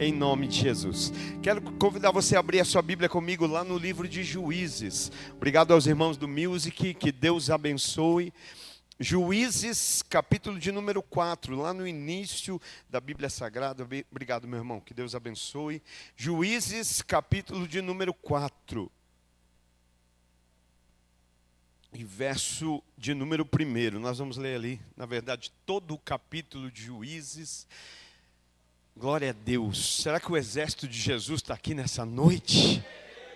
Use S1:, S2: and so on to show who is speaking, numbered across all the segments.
S1: em nome de Jesus. Quero convidar você a abrir a sua Bíblia comigo lá no livro de Juízes. Obrigado aos irmãos do Music, que Deus abençoe. Juízes, capítulo de número 4, lá no início da Bíblia Sagrada. Obrigado, meu irmão, que Deus abençoe. Juízes, capítulo de número 4. E verso de número 1, nós vamos ler ali, na verdade, todo o capítulo de Juízes. Glória a Deus. Será que o exército de Jesus está aqui nessa noite?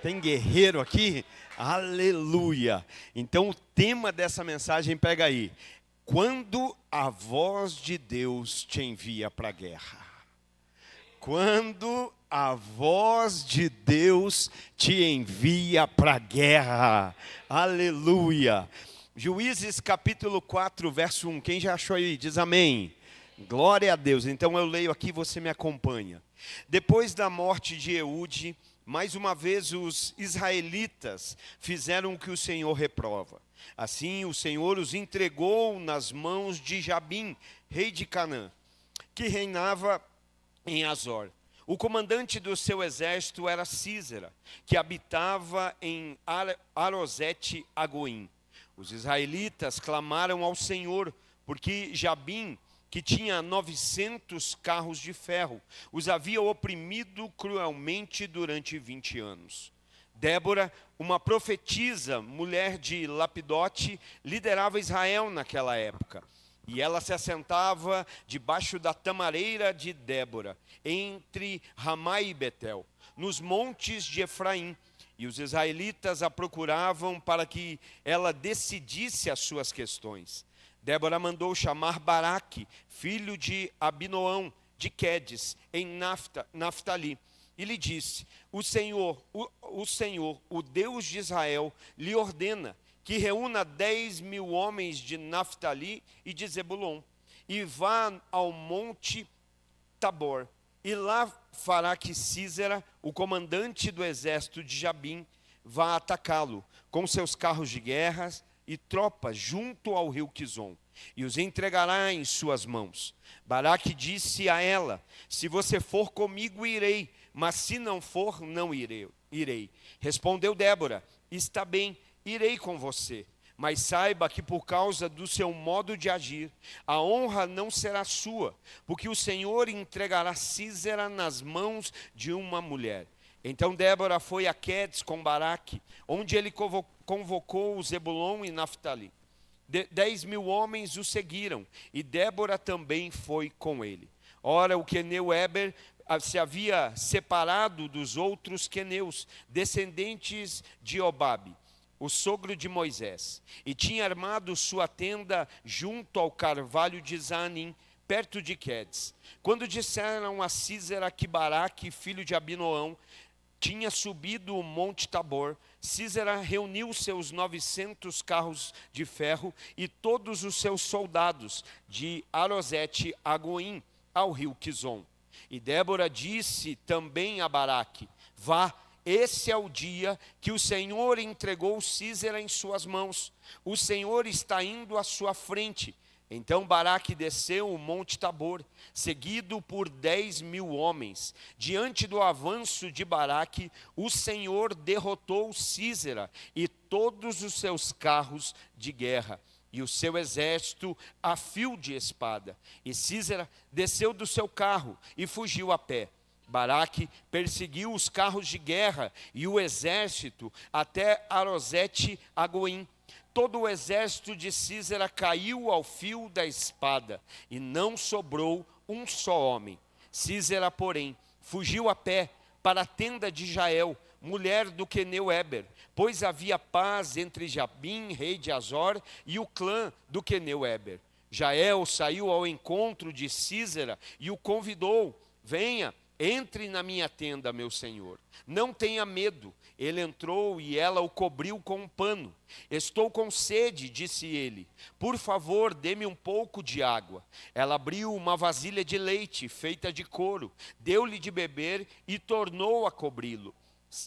S1: Tem guerreiro aqui? Aleluia. Então o tema dessa mensagem, pega aí. Quando a voz de Deus te envia para a guerra. Quando a voz de Deus te envia para a guerra. Aleluia. Juízes capítulo 4, verso 1. Quem já achou aí? Diz amém. Glória a Deus. Então eu leio aqui, você me acompanha. Depois da morte de Eude, mais uma vez os israelitas fizeram o que o Senhor reprova. Assim o Senhor os entregou nas mãos de Jabim, rei de Canaã, que reinava em Azor. O comandante do seu exército era Sísera, que habitava em Arosete-Agoim. Os israelitas clamaram ao Senhor, porque Jabim, que tinha 900 carros de ferro, os havia oprimido cruelmente durante 20 anos. Débora, uma profetisa, mulher de Lapidote, liderava Israel naquela época. E ela se assentava debaixo da tamareira de Débora, entre Ramá e Betel, nos montes de Efraim. E os israelitas a procuravam para que ela decidisse as suas questões. Débora mandou chamar Baraque, filho de Abinoão, de Quedes, em Naftali. E lhe disse: o Senhor, o Deus de Israel, lhe ordena que reúna 10.000 homens de Naftali e de Zebulon, e vá ao monte Tabor. E lá fará que Sísera, o comandante do exército de Jabim, vá atacá-lo, com seus carros de guerra e tropas junto ao rio Quizon, e os entregará em suas mãos. Baraque disse a ela: se você for comigo, irei, mas se não for, não irei. Respondeu Débora: está bem, irei com você, mas saiba que por causa do seu modo de agir, a honra não será sua, porque o Senhor entregará Sísera nas mãos de uma mulher. Então Débora foi a Quedes com Baraque, onde ele convocou Zebulon e Naftali. 10.000 homens o seguiram, e Débora também foi com ele. Ora, o queneu Eber se havia separado dos outros queneus, descendentes de Obabe, o sogro de Moisés, e tinha armado sua tenda junto ao carvalho de Zanim, perto de Quedes. Quando disseram a Sísera que Baraque, filho de Abinoão, tinha subido o monte Tabor, Sísera reuniu seus 900 carros de ferro e todos os seus soldados de Arosete-Agoim ao rio Quizon. E Débora disse também a Baraque: vá, esse é o dia que o Senhor entregou Sísera em suas mãos. O Senhor está indo à sua frente. Então Baraque desceu o monte Tabor, seguido por 10.000 homens. Diante do avanço de Baraque, o Senhor derrotou Sísera e todos os seus carros de guerra, e o seu exército a fio de espada. E Sísera desceu do seu carro e fugiu a pé. Baraque perseguiu os carros de guerra e o exército até Arosete-Agoim. Todo o exército de Sísera caiu ao fio da espada, e não sobrou um só homem. Sísera, porém, fugiu a pé para a tenda de Jael, mulher do queneu Eber, pois havia paz entre Jabim, rei de Azor, e o clã do queneu Eber. Jael saiu ao encontro de Sísera e o convidou: venha, entre na minha tenda, meu senhor. Não tenha medo. Ele entrou e ela o cobriu com um pano. Estou com sede, disse ele. Por favor, dê-me um pouco de água. Ela abriu uma vasilha de leite feita de couro, deu-lhe de beber e tornou a cobri-lo.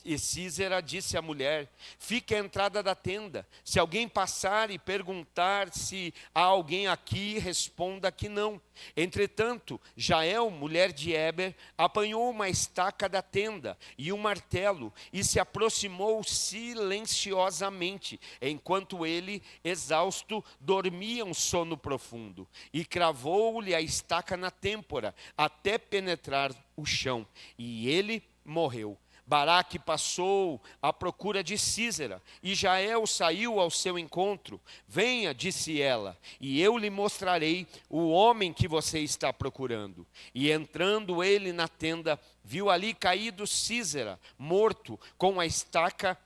S1: E Císera disse à mulher: fique à entrada da tenda. Se alguém passar e perguntar se há alguém aqui, responda que não. Entretanto, Jael, mulher de Heber, apanhou uma estaca da tenda e um martelo e se aproximou silenciosamente, enquanto ele, exausto, dormia um sono profundo. E cravou-lhe a estaca na têmpora, até penetrar o chão, e ele morreu. Baraque passou à procura de Císera, e Jael saiu ao seu encontro. Venha, disse ela, e eu lhe mostrarei o homem que você está procurando. E entrando ele na tenda, viu ali caído Císera, morto, com a estaca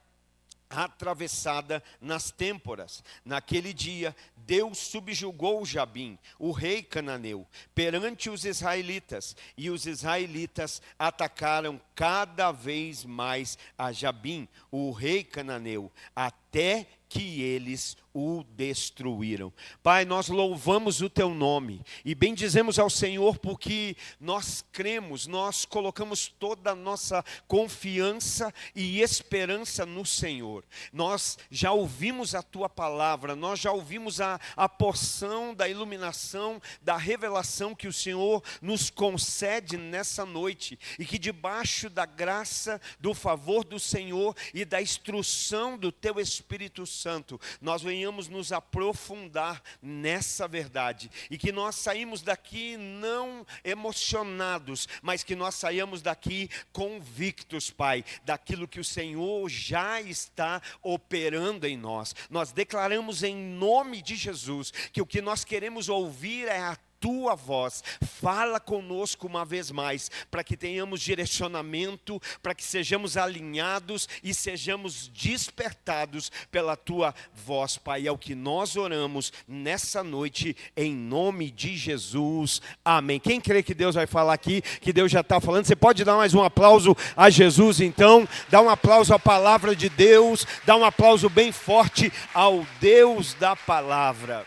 S1: atravessada nas têmporas. Naquele dia, Deus subjugou Jabim, o rei cananeu, perante os israelitas, e os israelitas atacaram cada vez mais a Jabim, o rei cananeu, até que eles o destruíram. Pai, nós louvamos o teu nome e bendizemos ao Senhor porque nós cremos, nós colocamos toda a nossa confiança e esperança no Senhor. Nós já ouvimos a tua palavra, nós já ouvimos a porção da iluminação, da revelação que o Senhor nos concede nessa noite, e que debaixo da graça, do favor do Senhor e da instrução do teu Espírito Santo, nós venhamos nos aprofundar nessa verdade, e que nós saímos daqui não emocionados, mas que nós saímos daqui convictos, Pai, daquilo que o Senhor já está operando em nós. Nós declaramos em nome de Jesus que o que nós queremos ouvir é a tua voz. Fala conosco uma vez mais, para que tenhamos direcionamento, para que sejamos alinhados e sejamos despertados pela tua voz, Pai. É o que nós oramos nessa noite, em nome de Jesus, amém. Quem crê que Deus vai falar aqui, que Deus já está falando, você pode dar mais um aplauso a Jesus então, dá um aplauso à palavra de Deus, dá um aplauso bem forte ao Deus da palavra.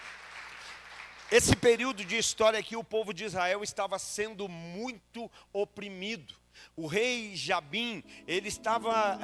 S1: Esse período de história aqui, o povo de Israel estava sendo muito oprimido. O rei Jabim, ele estava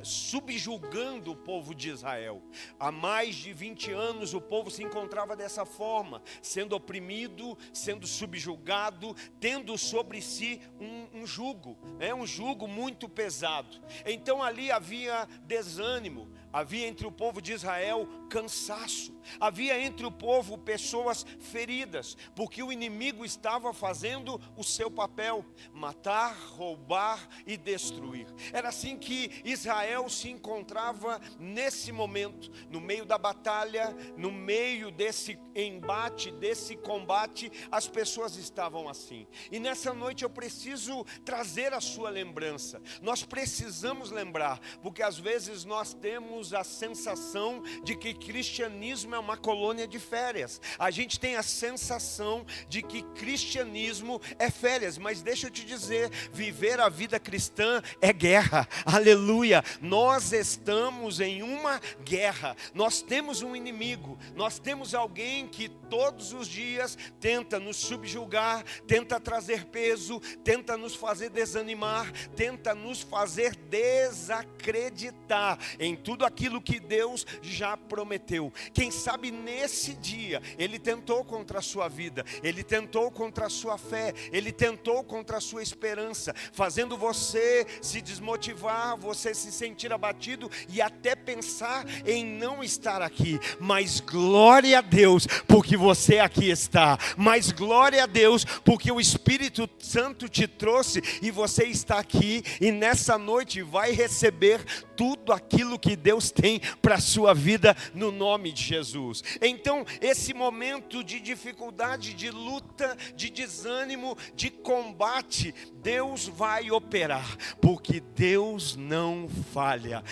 S1: subjugando o povo de Israel. Há mais de 20 anos o povo se encontrava dessa forma, sendo oprimido, sendo subjugado, tendo sobre si um jugo, um jugo muito pesado. Então ali havia desânimo, havia entre o povo de Israel cansaço, havia entre o povo pessoas feridas, porque o inimigo estava fazendo o seu papel: matar, roubar e destruir. Era assim que Israel se encontrava nesse momento, no meio da batalha, no meio desse embate, desse combate, as pessoas estavam assim. E nessa noite eu preciso trazer a sua lembrança. Nós precisamos lembrar, porque às vezes nós temos a sensação de que cristianismo é uma colônia de férias. A gente tem a sensação de que cristianismo é férias, mas deixa eu te dizer, viver a vida cristã é guerra, aleluia. Nós estamos em uma guerra, nós temos um inimigo, nós temos alguém que todos os dias tenta nos subjugar, tenta trazer peso, tenta nos fazer desanimar, tenta nos fazer desacreditar em tudo aquilo que Deus já prometeu. Quem sabe nesse dia ele tentou contra a sua vida, ele tentou contra a sua fé, ele tentou contra a sua esperança, fazendo você se desmotivar, você se sentir abatido e até pensar em não estar aqui. Mas glória a Deus porque você aqui está, mas glória a Deus porque o Espírito Santo te trouxe e você está aqui, e nessa noite vai receber tudo aquilo que Deus tem para a sua vida no nome de Jesus. Então esse momento de dificuldade, de luta, de desânimo, de combate, Deus vai operar, porque Deus não falha.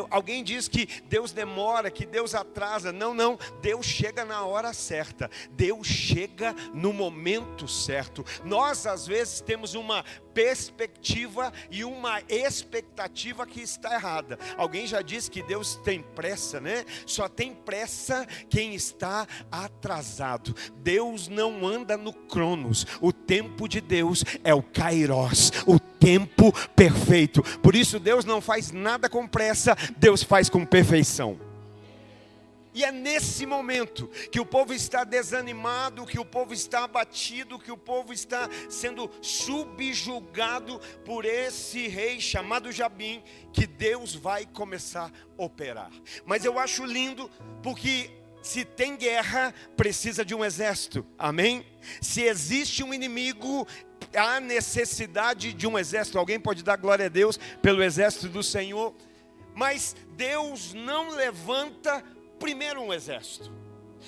S1: Alguém diz que Deus demora, que Deus atrasa. Não, Deus chega na hora certa, Deus chega no momento certo. Nós às vezes temos uma perspectiva e uma expectativa que está errada. Alguém já disse que Deus tem pressa, né? Só tem pressa quem está atrasado. Deus não anda no Cronos. O tempo de Deus é o Kairos. O tempo perfeito. Por isso Deus não faz nada com pressa, Deus faz com perfeição. E é nesse momento que o povo está desanimado, que o povo está abatido, que o povo está sendo subjugado por esse rei chamado Jabim, que Deus vai começar a operar. Mas eu acho lindo, porque se tem guerra, precisa de um exército, amém? Se existe um inimigo, há necessidade de um exército. Alguém pode dar glória a Deus pelo exército do Senhor? Mas Deus não levanta primeiro um exército.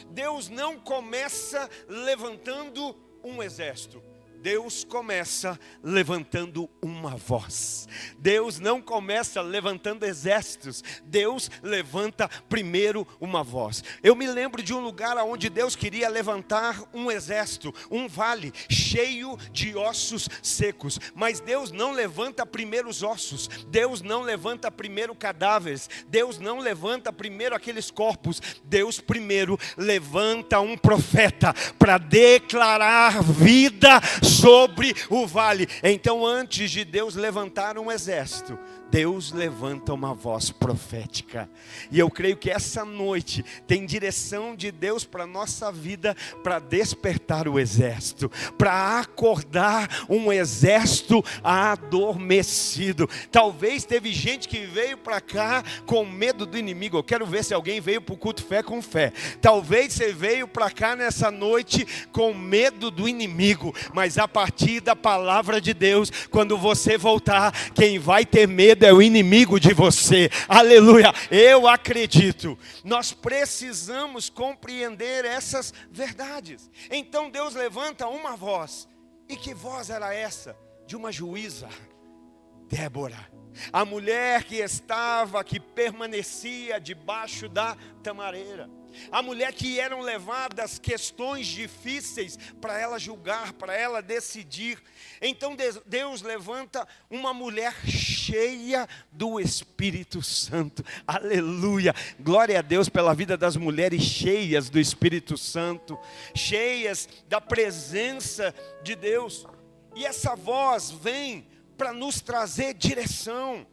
S1: Deus não começa levantando um exército. Deus começa levantando uma voz. Deus não começa levantando exércitos. Deus levanta primeiro uma voz. Eu me lembro de um lugar onde Deus queria levantar um exército, um vale cheio de ossos secos. Mas Deus não levanta primeiro os ossos. Deus não levanta primeiro cadáveres. Deus não levanta primeiro aqueles corpos. Deus primeiro levanta um profeta para declarar vida sobre o vale. Então, antes de Deus levantar um exército, Deus levanta uma voz profética. E eu creio que essa noite tem direção de Deus para a nossa vida, para despertar o exército, para acordar um exército adormecido. Talvez teve gente que veio para cá com medo do inimigo. Eu quero ver se alguém veio para o culto fé com fé. Talvez você veio para cá nessa noite com medo do inimigo, mas a partir da palavra de Deus, quando você voltar, quem vai ter medo é o inimigo de você. Aleluia, eu acredito. Nós precisamos compreender essas verdades. Então Deus levanta uma voz. E que voz era essa? De uma juíza, Débora, a mulher que permanecia debaixo da tamareira. A mulher que eram levadas questões difíceis para ela julgar, para ela decidir. Então Deus levanta uma mulher cheia do Espírito Santo. Aleluia, glória a Deus pela vida das mulheres cheias do Espírito Santo, cheias da presença de Deus. E essa voz vem para nos trazer direção.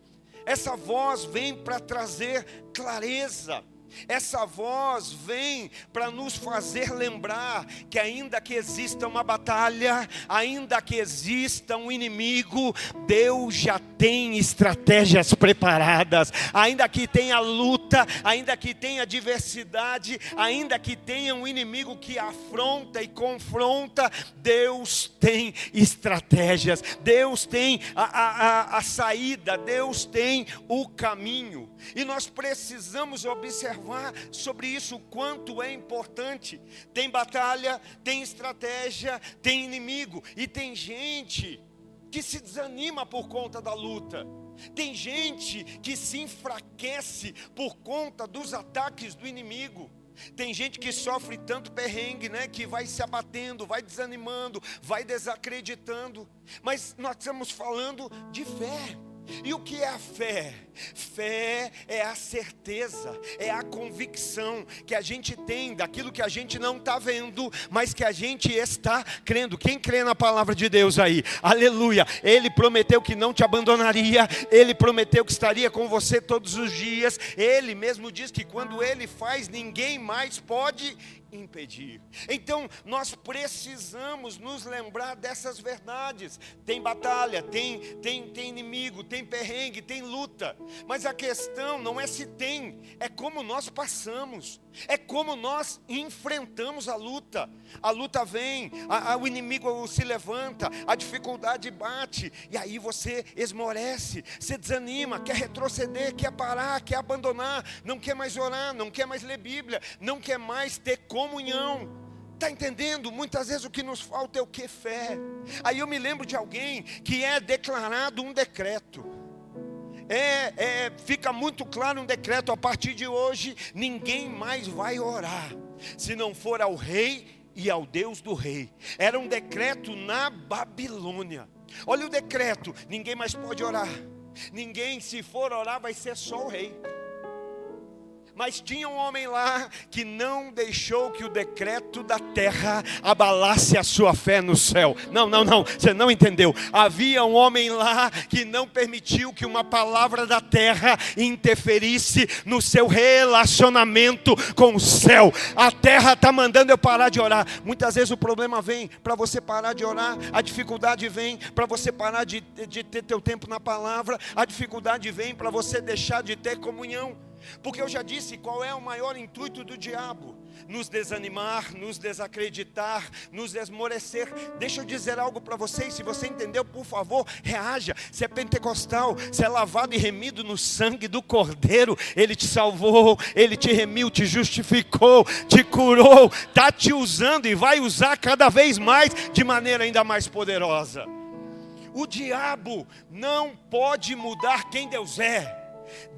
S1: Essa voz vem para trazer clareza. Essa voz vem para nos fazer lembrar que ainda que exista uma batalha, ainda que exista um inimigo, Deus já tem estratégias preparadas. Ainda que tenha luta, ainda que tenha adversidade, ainda que tenha um inimigo que afronta e confronta, Deus tem estratégias. Deus tem a saída, Deus tem o caminho. E nós precisamos observar sobre isso, o quanto é importante. Tem batalha, tem estratégia, tem inimigo. E tem gente que se desanima por conta da luta. Tem gente que se enfraquece por conta dos ataques do inimigo. Tem gente que sofre tanto perrengue, né, que vai se abatendo, vai desanimando, vai desacreditando. Mas nós estamos falando de fé. E o que é a fé? Fé é a certeza, é a convicção que a gente tem daquilo que a gente não está vendo, mas que a gente está crendo. Quem crê na palavra de Deus aí? Aleluia! Ele prometeu que não te abandonaria, Ele prometeu que estaria com você todos os dias. Ele mesmo diz que quando Ele faz, ninguém mais pode impedir. Então nós precisamos nos lembrar dessas verdades. Tem batalha, tem inimigo, tem perrengue, tem luta. Mas a questão não é se tem, é como nós passamos, é como nós enfrentamos a luta. A luta vem, o inimigo se levanta, a dificuldade bate, e aí você esmorece, você desanima, quer retroceder, quer parar, quer abandonar, não quer mais orar, não quer mais ler Bíblia, não quer mais ter comunhão. Está entendendo? Muitas vezes o que nos falta é o que? Fé. Aí eu me lembro de alguém que é declarado um decreto. Fica muito claro um decreto: a partir de hoje ninguém mais vai orar se não for ao rei e ao Deus do rei. Era um decreto na Babilônia. Olha o decreto: ninguém mais pode orar. Ninguém, se for orar, vai ser só o rei. Mas tinha um homem lá que não deixou que o decreto da terra abalasse a sua fé no céu. Não, você não entendeu. Havia um homem lá que não permitiu que uma palavra da terra interferisse no seu relacionamento com o céu. A terra está mandando eu parar de orar. Muitas vezes o problema vem para você parar de orar, a dificuldade vem para você parar de ter teu tempo na palavra, a dificuldade vem para você deixar de ter comunhão. Porque eu já disse qual é o maior intuito do diabo: nos desanimar, nos desacreditar, nos esmorecer. Deixa eu dizer algo para vocês, se você entendeu, por favor, reaja. Se é pentecostal, se é lavado e remido no sangue do Cordeiro, Ele te salvou, Ele te remiu, te justificou, te curou, está te usando e vai usar cada vez mais, de maneira ainda mais poderosa. O diabo não pode mudar quem Deus é.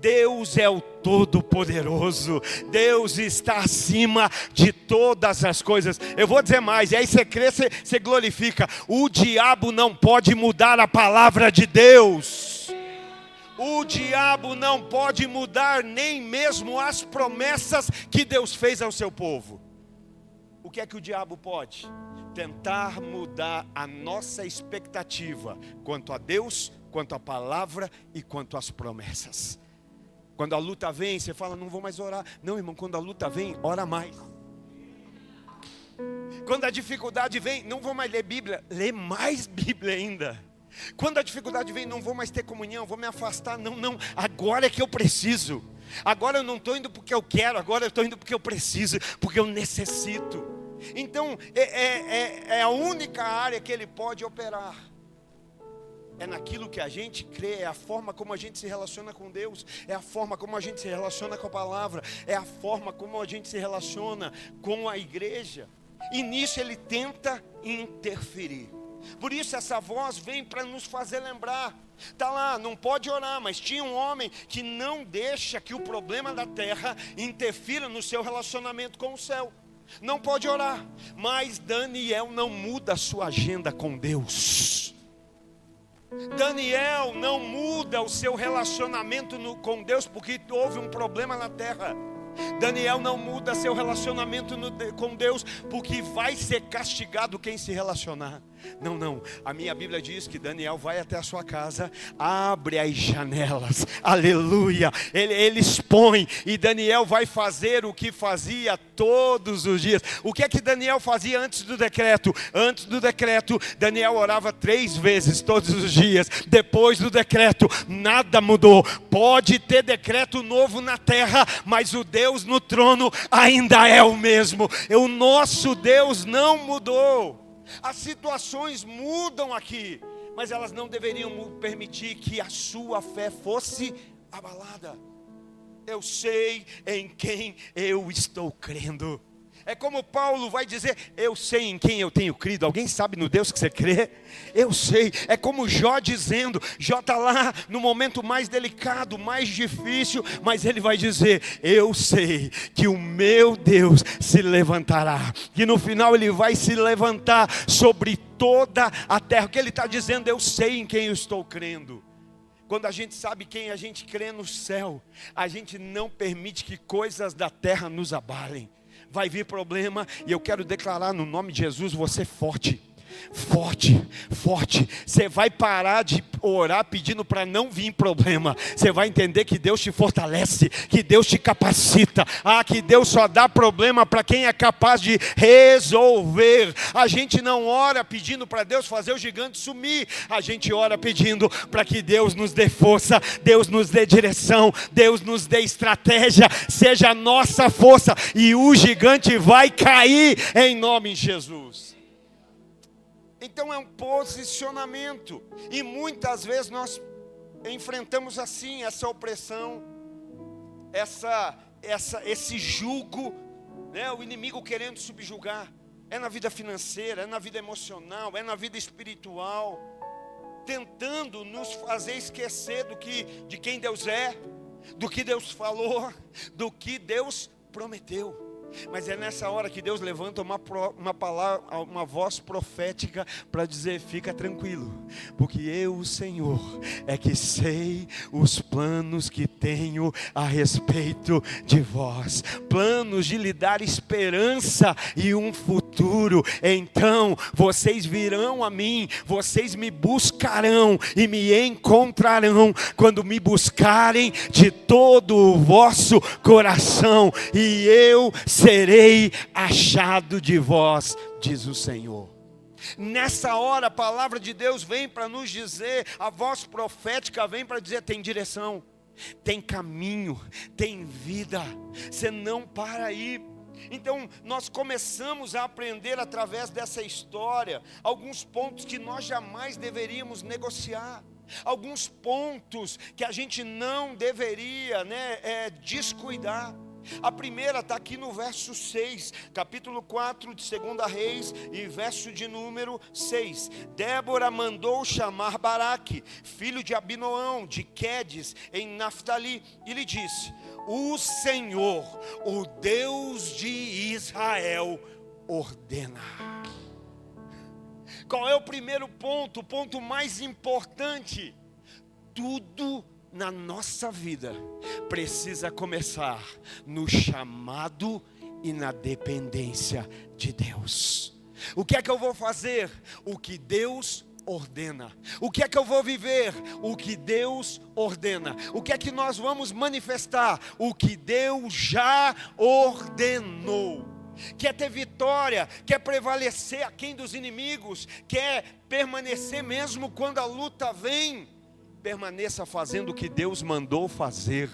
S1: Deus é o Todo-Poderoso. Deus está acima de todas as coisas. Eu vou dizer mais, e aí você crê, você glorifica. O diabo não pode mudar a palavra de Deus. O diabo não pode mudar nem mesmo as promessas que Deus fez ao seu povo. O que é que o diabo pode? Tentar mudar a nossa expectativa quanto a Deus, quanto à palavra e quanto às promessas. Quando a luta vem, você fala, não vou mais orar. Não, irmão, quando a luta vem, ora mais. Quando a dificuldade vem, não vou mais ler Bíblia, lê mais Bíblia ainda. Quando a dificuldade vem, não vou mais ter comunhão, vou me afastar. Não, agora é que eu preciso. Agora eu não estou indo porque eu quero, agora eu estou indo porque eu preciso, porque eu necessito. Então, é a única área que ele pode operar. É naquilo que a gente crê, é a forma como a gente se relaciona com Deus, é a forma como a gente se relaciona com a palavra, é a forma como a gente se relaciona com a igreja. E nisso ele tenta interferir. Por isso essa voz vem para nos fazer lembrar. Está lá, não pode orar, mas tinha um homem que não deixa que o problema da terra interfira no seu relacionamento com o céu. Não pode orar, mas Daniel não muda a sua agenda com Deus. Daniel não muda o seu relacionamento com Deus porque houve um problema na terra. Daniel não muda seu relacionamento com Deus porque vai ser castigado quem se relacionar. Não, a minha Bíblia diz que Daniel vai até a sua casa, abre as janelas, aleluia, ele expõe, e Daniel vai fazer o que fazia todos os dias. O que é que Daniel fazia antes do decreto? Antes do decreto, Daniel orava 3 vezes todos os dias. Depois do decreto, nada mudou. Pode ter decreto novo na terra, mas o Deus no trono ainda é o mesmo. O nosso Deus não mudou. As situações mudam aqui, mas elas não deveriam permitir que a sua fé fosse abalada. Eu sei em quem eu estou crendo. É como Paulo vai dizer, eu sei em quem eu tenho crido. Alguém sabe no Deus que você crê? Eu sei. É como Jó dizendo, Jó está lá no momento mais delicado, mais difícil, mas ele vai dizer, eu sei que o meu Deus se levantará. E no final ele vai se levantar sobre toda a terra. O que ele está dizendo, eu sei em quem eu estou crendo. Quando a gente sabe quem a gente crê no céu, a gente não permite que coisas da terra nos abalem. Vai vir problema, e eu quero declarar no nome de Jesus, você é forte. Forte. Você vai parar de orar pedindo para não vir problema. Você vai entender que Deus te fortalece, que Deus te capacita. Que Deus só dá problema para quem é capaz de resolver. A gente não ora pedindo para Deus fazer o gigante sumir. A gente ora pedindo para que Deus nos dê força, Deus nos dê direção, Deus nos dê estratégia, seja a nossa força, e o gigante vai cair em nome de Jesus. Então é um posicionamento, e muitas vezes nós enfrentamos assim essa opressão, esse jugo, né? O inimigo querendo subjugar, é na vida financeira, é na vida emocional, é na vida espiritual, tentando nos fazer esquecer de quem Deus é, do que Deus falou, do que Deus prometeu. Mas é nessa hora que Deus levanta uma palavra, uma voz profética para dizer: fica tranquilo, porque eu, o Senhor, é que sei os planos que tenho a respeito de vós, planos de lhe dar esperança e um futuro. Então vocês virão a mim, vocês me buscarão e me encontrarão quando me buscarem de todo o vosso coração, e eu serei achado de vós, diz o Senhor. Nessa hora a palavra de Deus vem para nos dizer, a voz profética vem para dizer: tem direção, tem caminho, tem vida, você não para aí. Então nós começamos a aprender através dessa história alguns pontos que nós jamais deveríamos negociar, alguns pontos que a gente não deveria descuidar. A primeira está aqui no verso 6, capítulo 4 de 2 Reis, e verso de número 6. Débora mandou chamar Baraque, filho de Abinoão, de Quedes, em Naftali, e lhe disse: o Senhor, o Deus de Israel, ordena. Qual é o primeiro ponto? O ponto mais importante: tudo na nossa vida precisa começar no chamado e na dependência de Deus. O que é que eu vou fazer? O que Deus ordena. O que é que eu vou viver? O que Deus ordena. O que é que nós vamos manifestar? O que Deus já ordenou. Quer ter vitória, quer prevalecer aquém dos inimigos, quer permanecer mesmo quando a luta vem, permaneça fazendo o que Deus mandou fazer,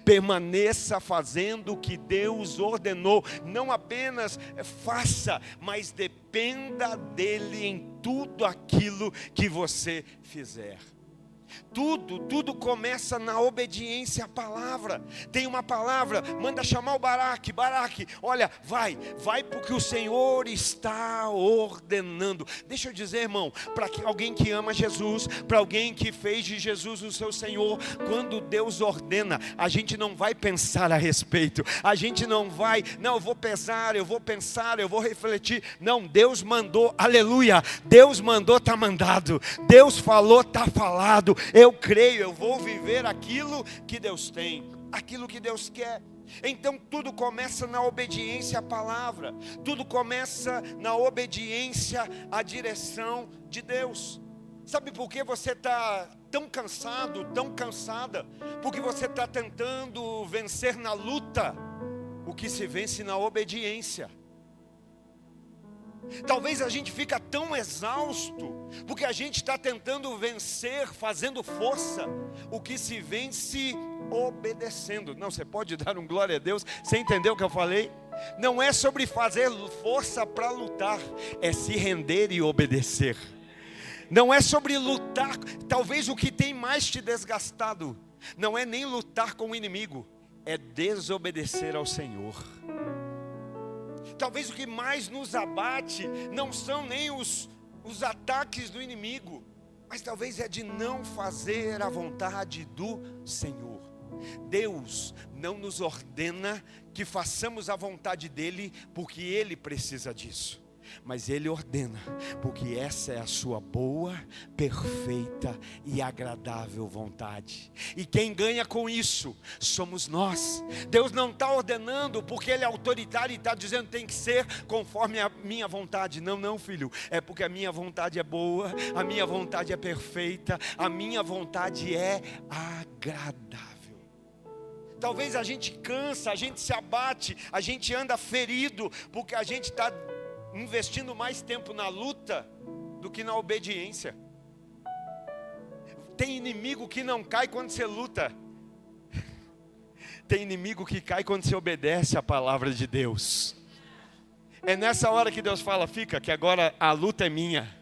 S1: permaneça fazendo o que Deus ordenou. Não apenas faça, mas dependa dEle em tudo aquilo que você fizer. Tudo começa na obediência à palavra. Tem uma palavra, manda chamar o Baraque: Baraque, olha, vai porque o Senhor está ordenando. Deixa eu dizer, irmão, para alguém que ama Jesus, para alguém que fez de Jesus o seu Senhor, quando Deus ordena, a gente não vai pensar a respeito, a gente não vai, eu vou pesar, eu vou pensar, eu vou refletir. Não, Deus mandou, aleluia, Deus mandou, está mandado, Deus falou, está falado. Eu creio, eu vou viver aquilo que Deus tem, aquilo que Deus quer. Então tudo começa na obediência à palavra, tudo começa na obediência à direção de Deus. Sabe por que você está tão cansado, tão cansada? Porque você está tentando vencer na luta o que se vence na obediência. Talvez a gente fica tão exausto, porque a gente está tentando vencer, fazendo força, o que se vence obedecendo. Não, você pode dar um glória a Deus, você entendeu o que eu falei? Não é sobre fazer força para lutar, é se render e obedecer. Não é sobre lutar. Talvez o que tem mais te desgastado não é nem lutar com o inimigo, é desobedecer ao Senhor. Talvez o que mais nos abate não são nem os ataques do inimigo, mas talvez é de não fazer a vontade do Senhor. Deus não nos ordena que façamos a vontade dEle porque Ele precisa disso, mas Ele ordena porque essa é a sua boa, perfeita e agradável vontade. E quem ganha com isso somos nós. Deus não está ordenando porque Ele é autoritário e está dizendo tem que ser conforme a minha vontade. Não, filho, é porque a minha vontade é boa, a minha vontade é perfeita, a minha vontade é agradável. Talvez a gente cansa, a gente se abate, a gente anda ferido porque a gente está investindo mais tempo na luta do que na obediência. Tem inimigo que não cai quando você luta. Tem inimigo que cai quando você obedece a palavra de Deus. É nessa hora que Deus fala: fica que agora a luta é minha.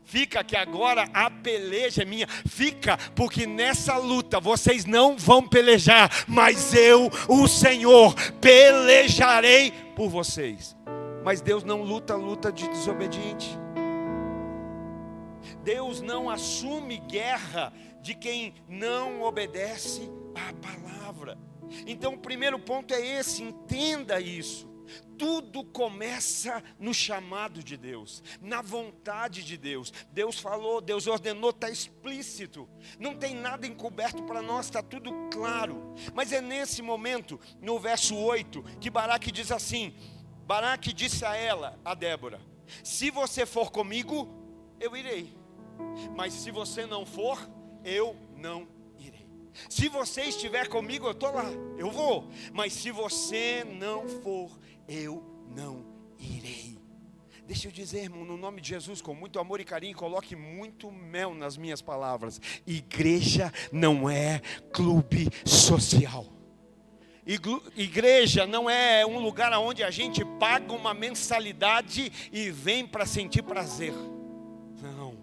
S1: Fica que agora a peleja é minha. Fica porque nessa luta vocês não vão pelejar, mas eu, o Senhor, pelejarei por vocês. Mas Deus não luta a luta de desobediente. Deus não assume guerra de quem não obedece à palavra. Então o primeiro ponto é esse: entenda isso. Tudo começa no chamado de Deus, na vontade de Deus. Deus falou, Deus ordenou, está explícito. Não tem nada encoberto para nós, está tudo claro. Mas é nesse momento, no verso 8, que Baraque diz assim: Baraque disse a ela, a Débora: se você for comigo, eu irei. Mas se você não for, eu não irei. Se você estiver comigo, eu estou lá, eu vou. Mas se você não for, eu não irei. Deixa eu dizer, irmão, no nome de Jesus, com muito amor e carinho, coloque muito mel nas minhas palavras. Igreja não é clube social. Igreja não é um lugar onde a gente paga uma mensalidade e vem para sentir prazer. Não.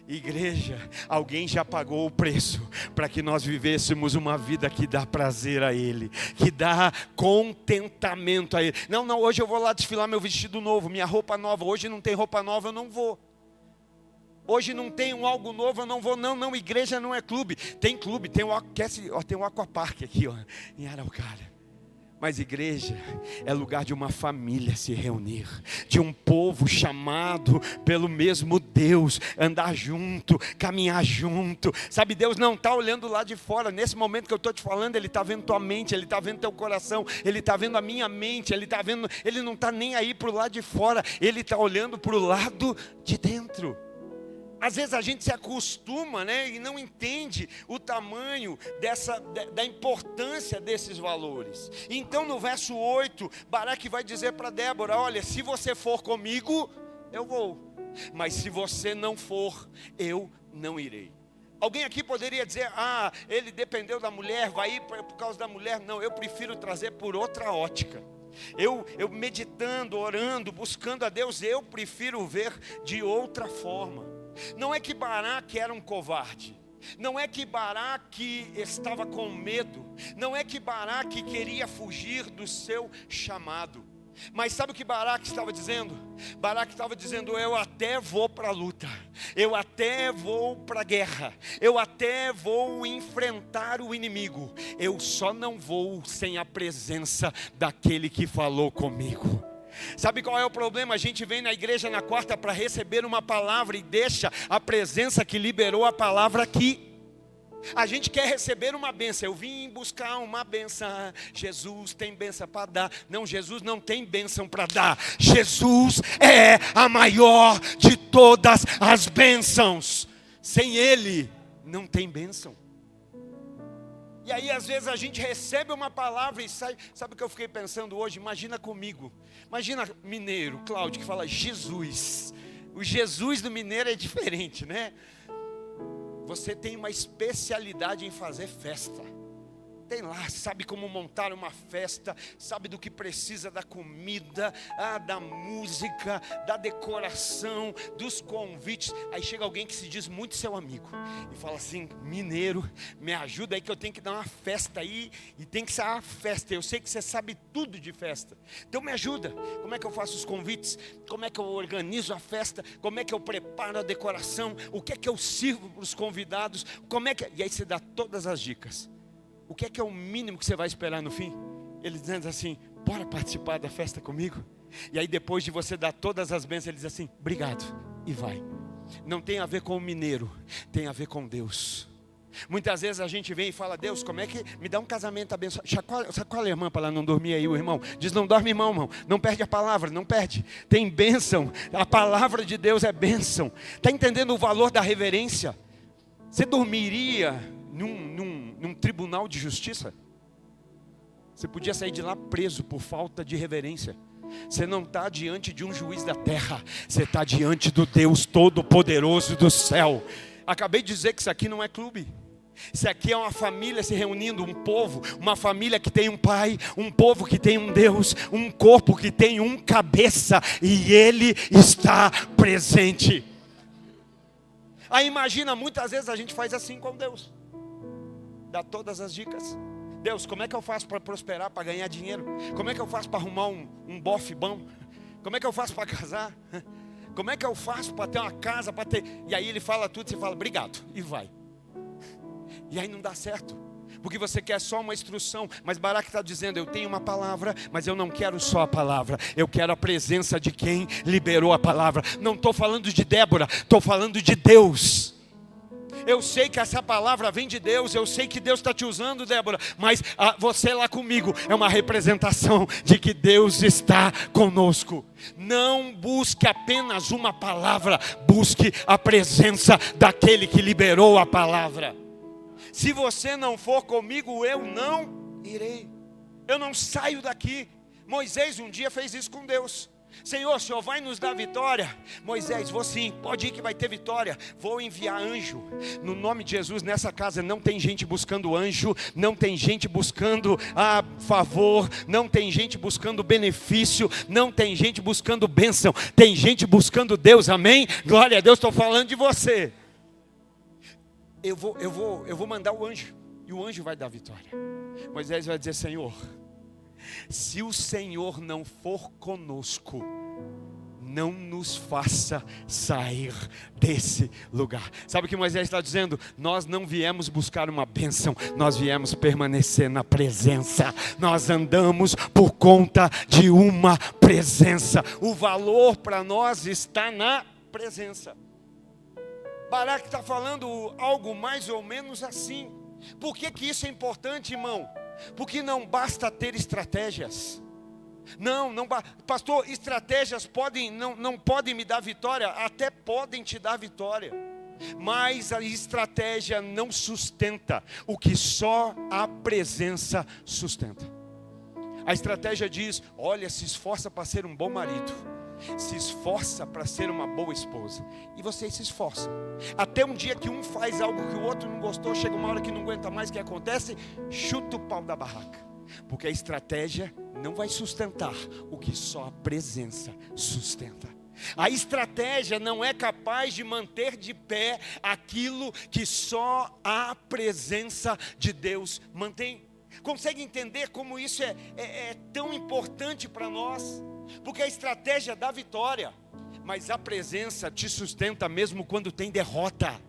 S1: Igreja, alguém já pagou o preço para que nós vivêssemos uma vida que dá prazer a Ele, que dá contentamento a Ele. Não, hoje eu vou lá desfilar meu vestido novo, minha roupa nova. Hoje não tem roupa nova, eu não vou. Hoje não tem algo novo, eu não vou. Não, igreja não é clube. Tem clube, tem o Aquapark aqui, ó, em Araucária. Mas igreja é lugar de uma família se reunir, de um povo chamado pelo mesmo Deus, andar junto, caminhar junto. Sabe, Deus não está olhando lá de fora. Nesse momento que eu estou te falando, Ele está vendo tua mente, Ele está vendo teu coração, Ele está vendo a minha mente, Ele está vendo, Ele não está nem aí para o lado de fora, Ele está olhando para o lado de dentro. Às vezes a gente se acostuma, né, e não entende o tamanho da importância desses valores. Então no verso 8, Baraque vai dizer para Débora: olha, se você for comigo, eu vou. Mas se você não for, eu não irei. Alguém aqui poderia dizer: ele dependeu da mulher, vai ir por causa da mulher. Não, eu prefiro trazer por outra ótica. Eu meditando, orando, buscando a Deus, eu prefiro ver de outra forma. Não é que Baraque era um covarde, não é que Baraque estava com medo, não é que Baraque queria fugir do seu chamado. Mas sabe o que Baraque estava dizendo? Baraque estava dizendo: eu até vou para a luta, eu até vou para a guerra, eu até vou enfrentar o inimigo, eu só não vou sem a presença daquele que falou comigo. Sabe qual é o problema? A gente vem na igreja na quarta para receber uma palavra e deixa a presença que liberou a palavra aqui. A gente quer receber uma bênção. Eu vim buscar uma bênção. Jesus tem bênção para dar. Não, Jesus não tem bênção para dar. Jesus é a maior de todas as bênçãos. Sem Ele não tem bênção. E aí às vezes a gente recebe uma palavra e sai. Sabe o que eu fiquei pensando hoje? Imagina comigo. Imagina mineiro, Cláudio, que fala Jesus. O Jesus do mineiro é diferente, né? Você tem uma especialidade em fazer festa. Tem lá, sabe como montar uma festa, sabe do que precisa, da comida, da música, da decoração, dos convites. Aí chega alguém que se diz muito seu amigo e fala assim: mineiro, me ajuda aí que eu tenho que dar uma festa aí, e tem que ser uma festa. Eu sei que você sabe tudo de festa, então me ajuda. Como é que eu faço os convites? Como é que eu organizo a festa? Como é que eu preparo a decoração? O que é que eu sirvo para os convidados? Como é que... E aí você dá todas as dicas. O que é o mínimo que você vai esperar no fim? Ele dizendo assim: bora participar da festa comigo? E aí depois de você dar todas as bênçãos, ele diz assim: obrigado, e vai. Não tem a ver com o mineiro, tem a ver com Deus. Muitas vezes a gente vem e fala: Deus, como é que me dá um casamento abençoado? Chacoalha a irmã para ela não dormir aí, o irmão. Diz: não dorme, irmão, não perde a palavra, não perde. Tem bênção, a palavra de Deus é bênção. Está entendendo o valor da reverência? Você dormiria num tribunal de justiça? Você podia sair de lá preso por falta de reverência. Você não está diante de um juiz da terra, você está diante do Deus Todo-Poderoso do céu. Acabei de dizer que isso aqui não é clube. Isso aqui é uma família se reunindo, um povo, uma família que tem um pai, um povo que tem um Deus, um corpo que tem um cabeça, e Ele está presente. Aí imagina, muitas vezes a gente faz assim com Deus. Dá todas as dicas. Deus, como é que eu faço para prosperar, para ganhar dinheiro? Como é que eu faço para arrumar um bofe bom? Como é que eu faço para casar? Como é que eu faço para ter uma casa, para ter... E aí ele fala tudo, você fala obrigado, e vai. E aí não dá certo. porque você quer só uma instrução. Mas Baraque está dizendo: eu tenho uma palavra, mas eu não quero só a palavra, eu quero a presença de quem liberou a palavra. Não estou falando de Débora, estou falando de Deus. Eu sei que essa palavra vem de Deus, eu sei que Deus está te usando, Débora, mas você lá comigo é uma representação de que Deus está conosco. Não busque apenas uma palavra, busque a presença daquele que liberou a palavra. Se você não for comigo, eu não irei, eu não saio daqui. Moisés um dia fez isso com Deus. Senhor, o Senhor vai nos dar vitória? Moisés, vou sim, pode ir que vai ter vitória. Vou enviar anjo. No nome de Jesus, nessa casa não tem gente buscando anjo, não tem gente buscando favor, não tem gente buscando benefício, não tem gente buscando bênção, tem gente buscando Deus, amém? Glória a Deus, estou falando de você. Eu vou mandar o anjo, e o anjo vai dar vitória. Moisés vai dizer: Senhor, se o Senhor não for conosco, não nos faça sair desse lugar. Sabe o que Moisés está dizendo? Nós não viemos buscar uma bênção, nós viemos permanecer na presença. Nós andamos por conta de uma presença. O valor para nós está na presença. Baraque está falando algo mais ou menos assim. Por que isso é importante, irmão? Porque não basta ter estratégias. Não pastor, estratégias não podem me dar vitória. Até podem te dar vitória, mas a estratégia não sustenta o que só a presença sustenta. A estratégia diz: olha, se esforça para ser um bom marido, se esforça para ser uma boa esposa. E vocês se esforçam. Até um dia que um faz algo que o outro não gostou, chega uma hora que não aguenta mais, o que acontece? Chuta o pau da barraca. Porque a estratégia não vai sustentar o que só a presença sustenta. A estratégia não é capaz de manter de pé aquilo que só a presença de Deus mantém. Consegue entender como isso é tão importante para nós? Porque a estratégia dá vitória, mas a presença te sustenta mesmo quando tem derrota.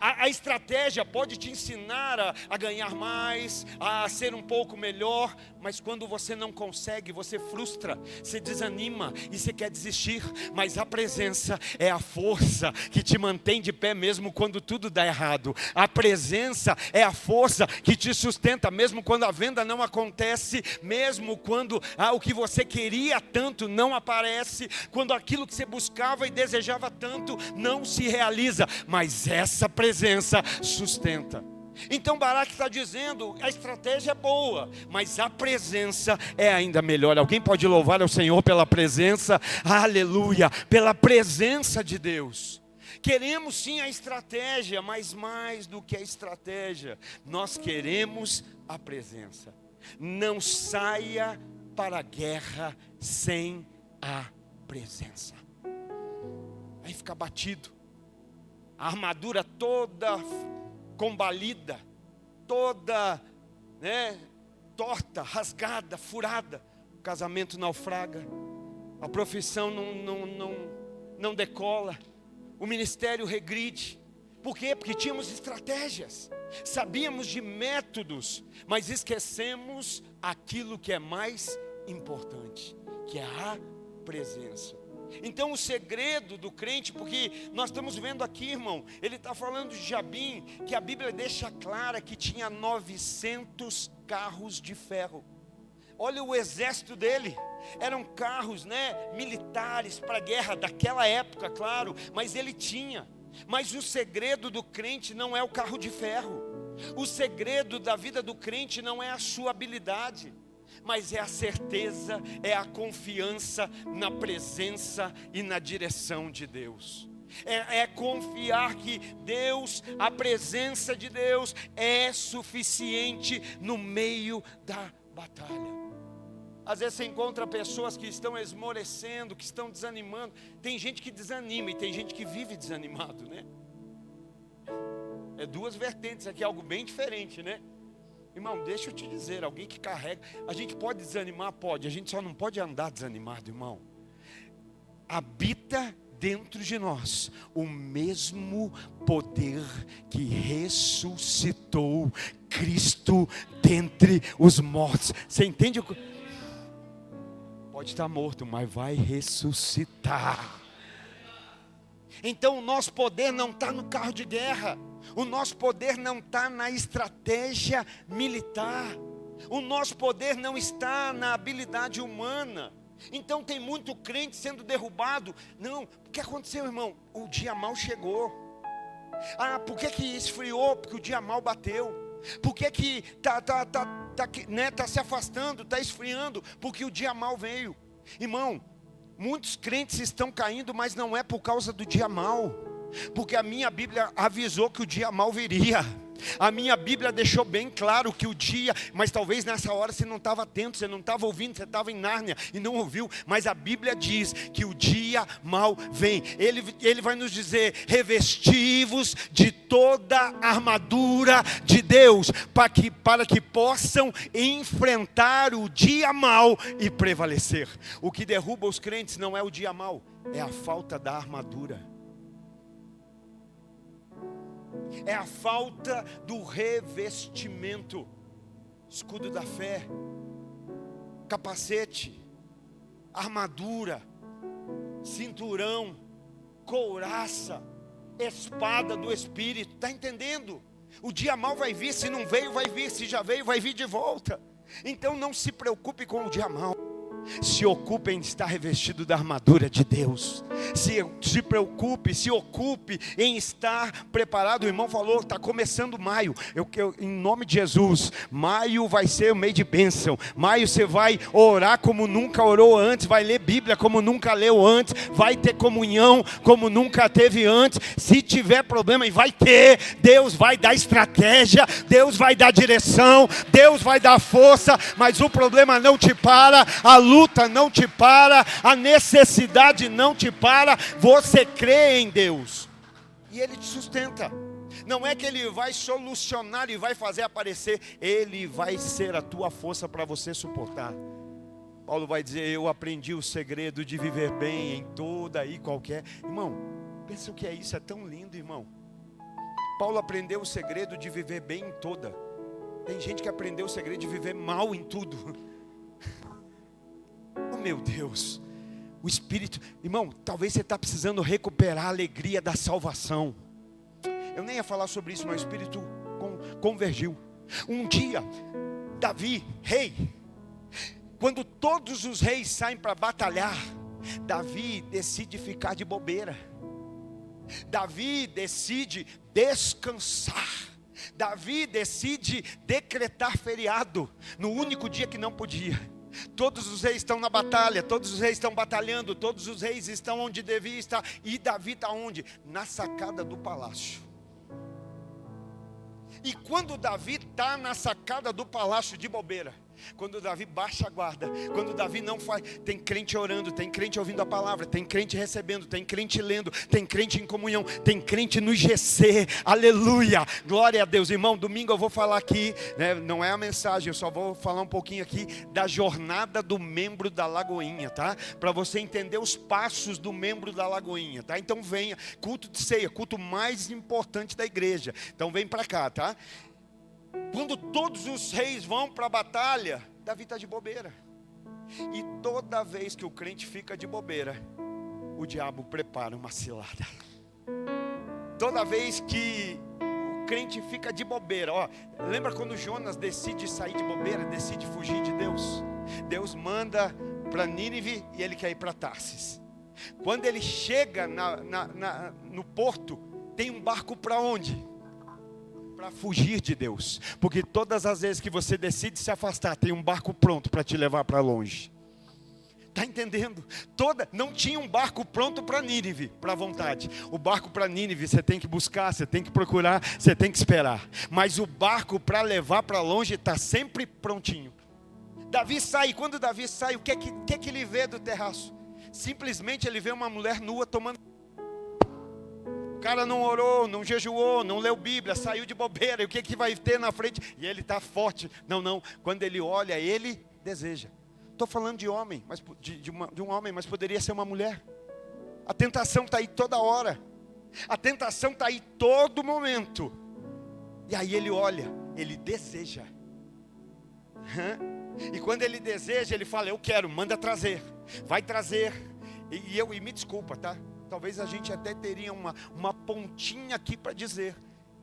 S1: A estratégia pode te ensinar a ganhar mais, a ser um pouco melhor, mas quando você não consegue, você frustra, você desanima e você quer desistir. Mas a presença é a força que te mantém de pé mesmo quando tudo dá errado. A presença é a força que te sustenta mesmo quando a venda não acontece, mesmo quando o que você queria tanto não aparece, quando aquilo que você buscava e desejava tanto não se realiza. Mas essa presença sustenta. Então Baraque está dizendo: a estratégia é boa, mas a presença é ainda melhor. Alguém pode louvar ao Senhor pela presença? Aleluia, pela presença de Deus. Queremos sim a estratégia, mas mais do que a estratégia, nós queremos a presença. Não saia para a guerra sem a presença. Aí fica batido. A armadura toda combalida, toda torta, rasgada, furada. O casamento naufraga, a profissão não decola, o ministério regride. Por quê? Porque tínhamos estratégias, sabíamos de métodos, mas esquecemos aquilo que é mais importante, que é a presença. Então o segredo do crente, porque nós estamos vendo aqui, irmão, ele está falando de Jabim, que a Bíblia deixa clara que tinha 900 carros de ferro. Olha o exército dele, eram carros militares para a guerra daquela época, claro, mas ele tinha. Mas o segredo do crente não é o carro de ferro, o segredo da vida do crente não é a sua habilidade, mas é a certeza, é a confiança na presença e na direção de Deus. É confiar que Deus, a presença de Deus é suficiente no meio da batalha. Às vezes você encontra pessoas que estão esmorecendo, que estão desanimando. Tem gente que desanima e tem gente que vive desanimado, né? É duas vertentes aqui, algo bem diferente, né? Irmão, deixa eu te dizer, alguém que carrega, a gente pode desanimar? Pode, a gente só não pode andar desanimado, irmão. Habita dentro de nós o mesmo poder que ressuscitou Cristo dentre os mortos. Você entende? Pode estar morto, mas vai ressuscitar. Então o nosso poder não está no carro de guerra. O nosso poder não está na estratégia militar. O nosso poder não está na habilidade humana. Então tem muito crente sendo derrubado. Não, o que aconteceu, irmão? O dia mau chegou. Por que esfriou? Porque o dia mau bateu. Por que tá se afastando, está esfriando? Porque o dia mau veio. Irmão, muitos crentes estão caindo, mas não é por causa do dia mau. Porque a minha Bíblia avisou que o dia mau viria. A minha Bíblia deixou bem claro que o dia, mas talvez nessa hora você não estava atento, você não estava ouvindo, você estava em Nárnia e não ouviu. Mas a Bíblia diz que o dia mau vem. Ele vai nos dizer: revesti-vos de toda a armadura de Deus, para que possam enfrentar o dia mau e prevalecer. O que derruba os crentes não é o dia mau, é a falta da armadura. É a falta do revestimento. Escudo da fé, capacete, armadura, cinturão, couraça, espada do Espírito. Está entendendo? O dia mau vai vir, se não veio vai vir, se já veio vai vir de volta. Então não se preocupe com o dia mau. Se ocupe em estar revestido da armadura de Deus. Se preocupe, se ocupe em estar preparado. O irmão falou, está começando maio. Em nome de Jesus, maio vai ser o mês de bênção. Maio você vai orar como nunca orou antes, vai ler Bíblia como nunca leu antes, vai ter comunhão como nunca teve antes. Se tiver problema, e vai ter, Deus vai dar estratégia, Deus vai dar direção, Deus vai dar força. Mas o problema não te para, a luta não te para, a necessidade não te para. Você crê em Deus e Ele te sustenta. Não é que Ele vai solucionar e vai fazer aparecer, Ele vai ser a tua força para você suportar. Paulo vai dizer: eu aprendi o segredo de viver bem em toda e qualquer. Irmão, pensa o que é isso, é tão lindo, irmão. Paulo aprendeu o segredo de viver bem em toda. Tem gente que aprendeu o segredo de viver mal em tudo. Oh meu Deus, o Espírito, irmão, talvez você está precisando recuperar a alegria da salvação. Eu nem ia falar sobre isso, mas o Espírito convergiu. Um dia, Davi, rei, quando todos os reis saem para batalhar, Davi decide ficar de bobeira. Davi decide descansar. Davi decide decretar feriado no único dia que não podia. Todos os reis estão na batalha, todos os reis estão batalhando, todos os reis estão onde devia estar. E Davi está onde? Na sacada do palácio. E quando Davi está na sacada do palácio de bobeira, quando Davi baixa a guarda, quando Davi não faz, tem crente orando, tem crente ouvindo a palavra, tem crente recebendo, tem crente lendo, tem crente em comunhão, tem crente no GC, aleluia, glória a Deus. Irmão, domingo eu vou falar aqui, né, não é a mensagem, eu só vou falar um pouquinho aqui da jornada do membro da Lagoinha, tá? Para você entender os passos do membro da Lagoinha, tá? Então venha, culto de ceia, culto mais importante da igreja, então vem para cá, tá? Quando todos os reis vão para a batalha, Davi está de bobeira. E toda vez que o crente fica de bobeira, o diabo prepara uma cilada. Toda vez que o crente fica de bobeira, lembra quando Jonas decide sair de bobeira, decide fugir de Deus? Deus manda para Nínive e ele quer ir para Tarsis. Quando ele chega no porto, tem um barco para onde? Para fugir de Deus, porque todas as vezes que você decide se afastar, tem um barco pronto para te levar para longe. Está entendendo? Não tinha um barco pronto para Nínive, para vontade. O barco para Nínive você tem que buscar, você tem que procurar, você tem que esperar. Mas o barco para levar para longe está sempre prontinho. Davi sai, quando Davi sai, o que é que ele vê do terraço? Simplesmente ele vê uma mulher nua tomando. O cara não orou, não jejuou, não leu Bíblia, saiu de bobeira. E o que vai ter na frente? E ele está forte. Não. Quando ele olha, ele deseja. Estou falando de homem, mas de um homem, mas poderia ser uma mulher. A tentação está aí toda hora. A tentação está aí todo momento. E aí ele olha, ele deseja. E quando ele deseja, ele fala, eu quero, manda trazer. Vai trazer. E me desculpa, tá? Talvez a gente até teria uma pontinha aqui para dizer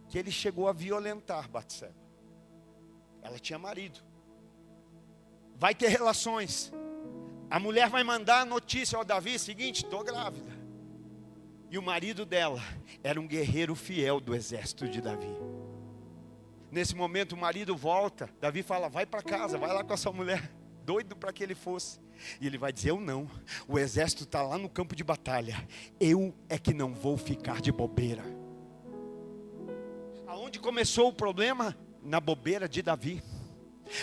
S1: que ele chegou a violentar Batseba. Ela tinha marido. Vai ter relações. A mulher vai mandar a notícia ao Davi, seguinte, estou grávida. E o marido dela era um guerreiro fiel do exército de Davi. Nesse momento o marido volta, Davi fala, vai para casa, vai lá com a sua mulher. Doido para que ele fosse. E ele vai dizer, eu não, o exército está lá no campo de batalha, eu é que não vou ficar de bobeira. Aonde começou o problema? Na bobeira de Davi.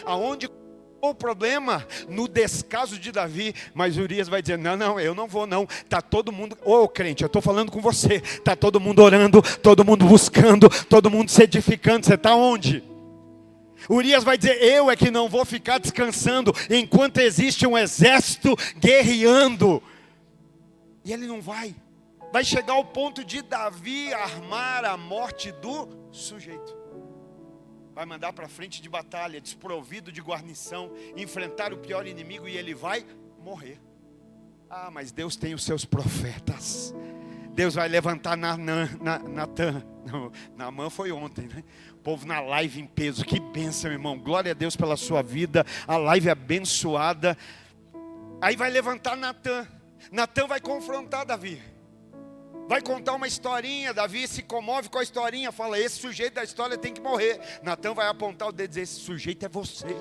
S1: Aonde começou o problema? No descaso de Davi. Mas Urias vai dizer, não, eu não vou não. Está todo mundo, crente, eu estou falando com você. Está todo mundo orando, todo mundo buscando, todo mundo se edificando. Você está onde? Urias vai dizer, eu é que não vou ficar descansando enquanto existe um exército guerreando. E ele não vai. Vai chegar ao ponto de Davi armar a morte do sujeito. Vai mandar para frente de batalha, desprovido de guarnição, enfrentar o pior inimigo e ele vai morrer. Ah, mas Deus tem os seus profetas. Deus vai levantar Natan. Naamã foi ontem, né? O povo na live em peso. Que bênção, irmão. Glória a Deus pela sua vida. A live abençoada. Aí vai levantar Natan. Natan vai confrontar Davi. Vai contar uma historinha. Davi se comove com a historinha. Fala, esse sujeito da história tem que morrer. Natan vai apontar o dedo e dizer, esse sujeito é você.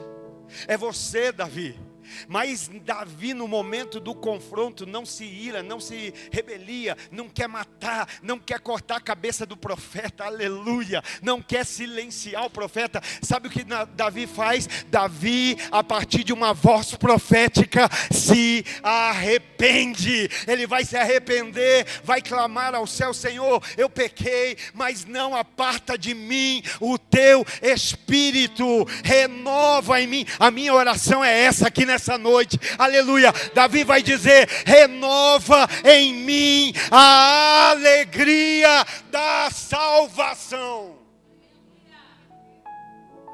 S1: É você, Davi. Mas Davi, no momento do confronto, não se ira, não se rebelia, não quer matar, não quer cortar a cabeça do profeta, aleluia, não quer silenciar o profeta. Sabe o que Davi faz? Davi, a partir de uma voz profética, se arrepende. Ele vai se arrepender, vai clamar ao céu, Senhor, eu pequei, mas não aparta de mim o teu espírito, renova em mim. A minha oração é essa aqui nessa noite, aleluia. Davi vai dizer, renova em mim a alegria da salvação.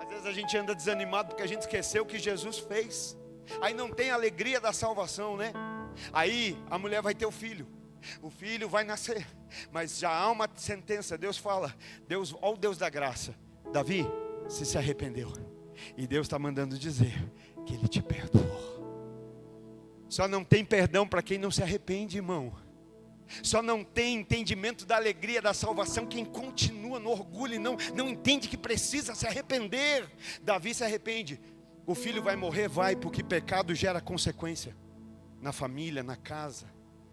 S1: Às vezes a gente anda desanimado porque a gente esqueceu o que Jesus fez. Aí não tem alegria da salvação, né? Aí a mulher vai ter o filho vai nascer, mas já há uma sentença. Deus fala, ó Deus da graça, Davi, você se arrependeu, e Deus está mandando dizer que Ele te perdoou. Só não tem perdão para quem não se arrepende, irmão. Só não tem entendimento da alegria da salvação quem continua no orgulho e não entende que precisa se arrepender. Davi se arrepende. O filho vai morrer? Vai, porque pecado gera consequência. Na família, na casa,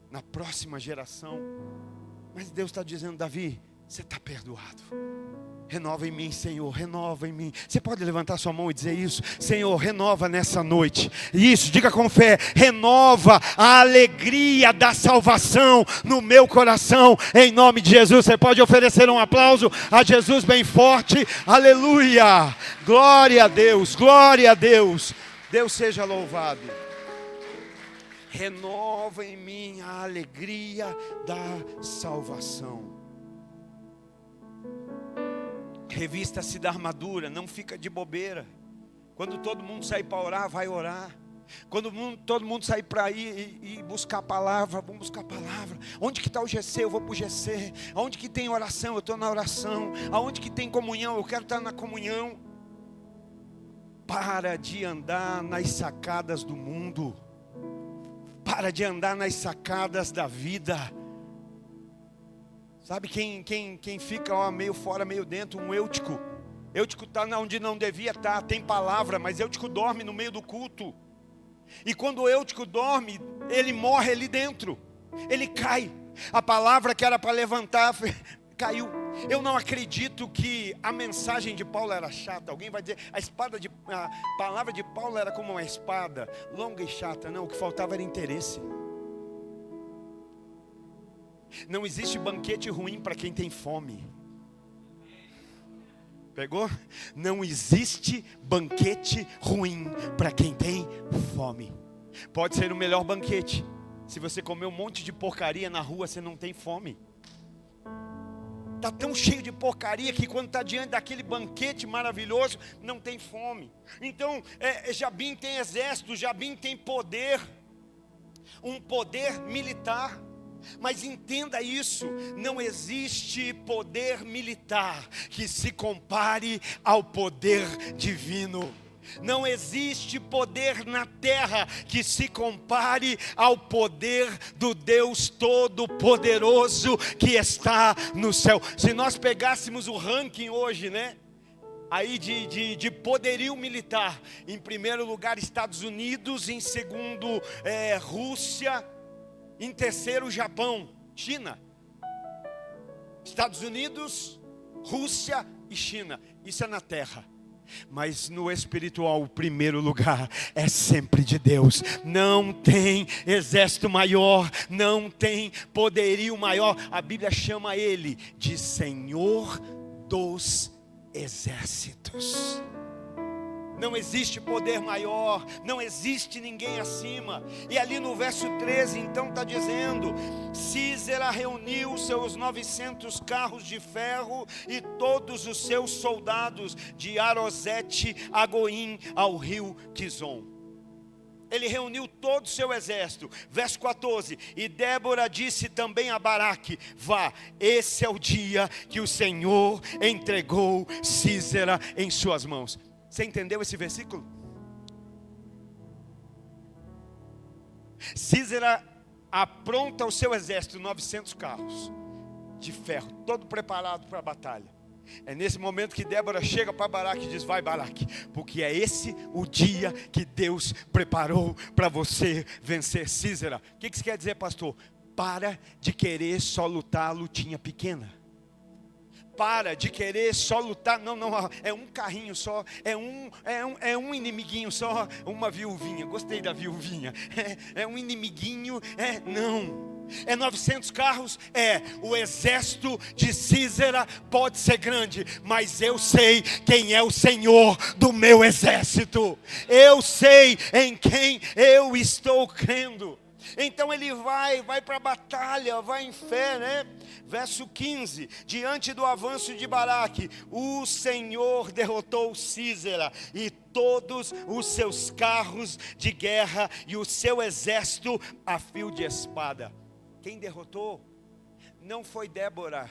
S1: na próxima geração. Mas Deus está dizendo, Davi, você está perdoado. Renova em mim, Senhor, renova em mim. Você pode levantar sua mão e dizer isso? Senhor, renova nessa noite. Isso, diga com fé. Renova a alegria da salvação no meu coração, em nome de Jesus. Você pode oferecer um aplauso a Jesus bem forte. Aleluia, glória a Deus, glória a Deus. Deus seja louvado. Renova em mim a alegria da salvação. Revista-se da armadura, não fica de bobeira. Quando todo mundo sair para orar, vai orar. Quando todo mundo sair para ir e buscar a palavra, vamos buscar a palavra. Onde que está o GC? Eu vou para o GC. Aonde que tem oração? Eu estou na oração. Aonde que tem comunhão? Eu quero estar na comunhão. Para de andar nas sacadas do mundo. Para de andar nas sacadas da vida. Sabe quem fica meio fora, meio dentro? Um Eutico. Eutico está onde não devia estar, tem palavra, mas Eutico dorme no meio do culto. E quando o Eutico dorme, ele morre ali dentro. Ele cai. A palavra que era para levantar, caiu. Eu não acredito que a mensagem de Paulo era chata. Alguém vai dizer, a palavra de Paulo era como uma espada, longa e chata. Não, o que faltava era interesse. Não existe banquete ruim para quem tem fome. Pegou? Não existe banquete ruim para quem tem fome. Pode ser o melhor banquete. Se você comer um monte de porcaria na rua, você não tem fome. está tão cheio de porcaria que quando está diante daquele banquete maravilhoso, não tem fome. Então, Jabim tem exército, Jabim tem poder, um poder militar. Mas entenda isso, não existe poder militar que se compare ao poder divino. Não existe poder na terra que se compare ao poder do Deus Todo-Poderoso que está no céu. Se nós pegássemos o ranking hoje, né? Aí de poderio militar, em primeiro lugar Estados Unidos, em segundo Rússia, em terceiro Japão, China. Estados Unidos, Rússia e China. Isso é na terra. Mas no espiritual, o primeiro lugar é sempre de Deus. Não tem exército maior, não tem poderio maior. A Bíblia chama ele de Senhor dos Exércitos. Não existe poder maior, não existe ninguém acima. E ali no verso 13, então está dizendo: Sísera reuniu seus 900 carros de ferro e todos os seus soldados de Arosete a Goim ao rio Quizon. Ele reuniu todo o seu exército. Verso 14: E Débora disse também a Baraque: Vá, esse é o dia que o Senhor entregou Sísera em suas mãos. Você entendeu esse versículo? Sísera apronta o seu exército, 900 carros de ferro, todo preparado para a batalha. É nesse momento que Débora chega para Baraque e diz: Vai, Baraque, porque é esse o dia que Deus preparou para você vencer Sísera. O que isso quer dizer, pastor? Para de querer só lutar a lutinha pequena. Para de querer só lutar, não, é um carrinho só, é um inimiguinho só, uma viuvinha, gostei da viuvinha, é um inimiguinho, não, é 900 carros, o exército de Sísera pode ser grande, mas eu sei quem é o Senhor do meu exército, eu sei em quem eu estou crendo. Então ele vai para a batalha, vai em fé, né? Verso 15: Diante do avanço de Baraque, o Senhor derrotou Sísera e todos os seus carros de guerra e o seu exército a fio de espada. Quem derrotou não foi Débora.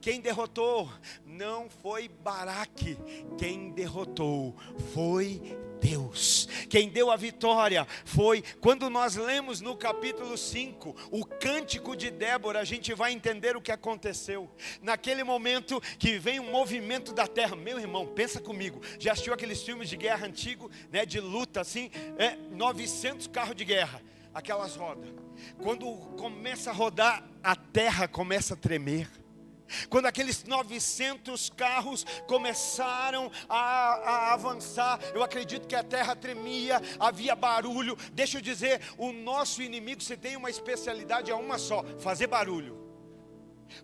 S1: Quem derrotou não foi Baraque. Quem derrotou foi Deus. Quem deu a vitória foi, quando nós lemos no capítulo 5 o cântico de Débora, a gente vai entender o que aconteceu. Naquele momento que vem um movimento da terra. Meu irmão, pensa comigo, já assistiu aqueles filmes de guerra antigo, né, de luta assim, 900 carros de guerra, aquelas rodas. Quando começa a rodar, a terra começa a tremer. Quando aqueles 900 carros começaram a avançar, eu acredito que a terra tremia, havia barulho. Deixa eu dizer, o nosso inimigo, se tem uma especialidade, é uma só: fazer barulho.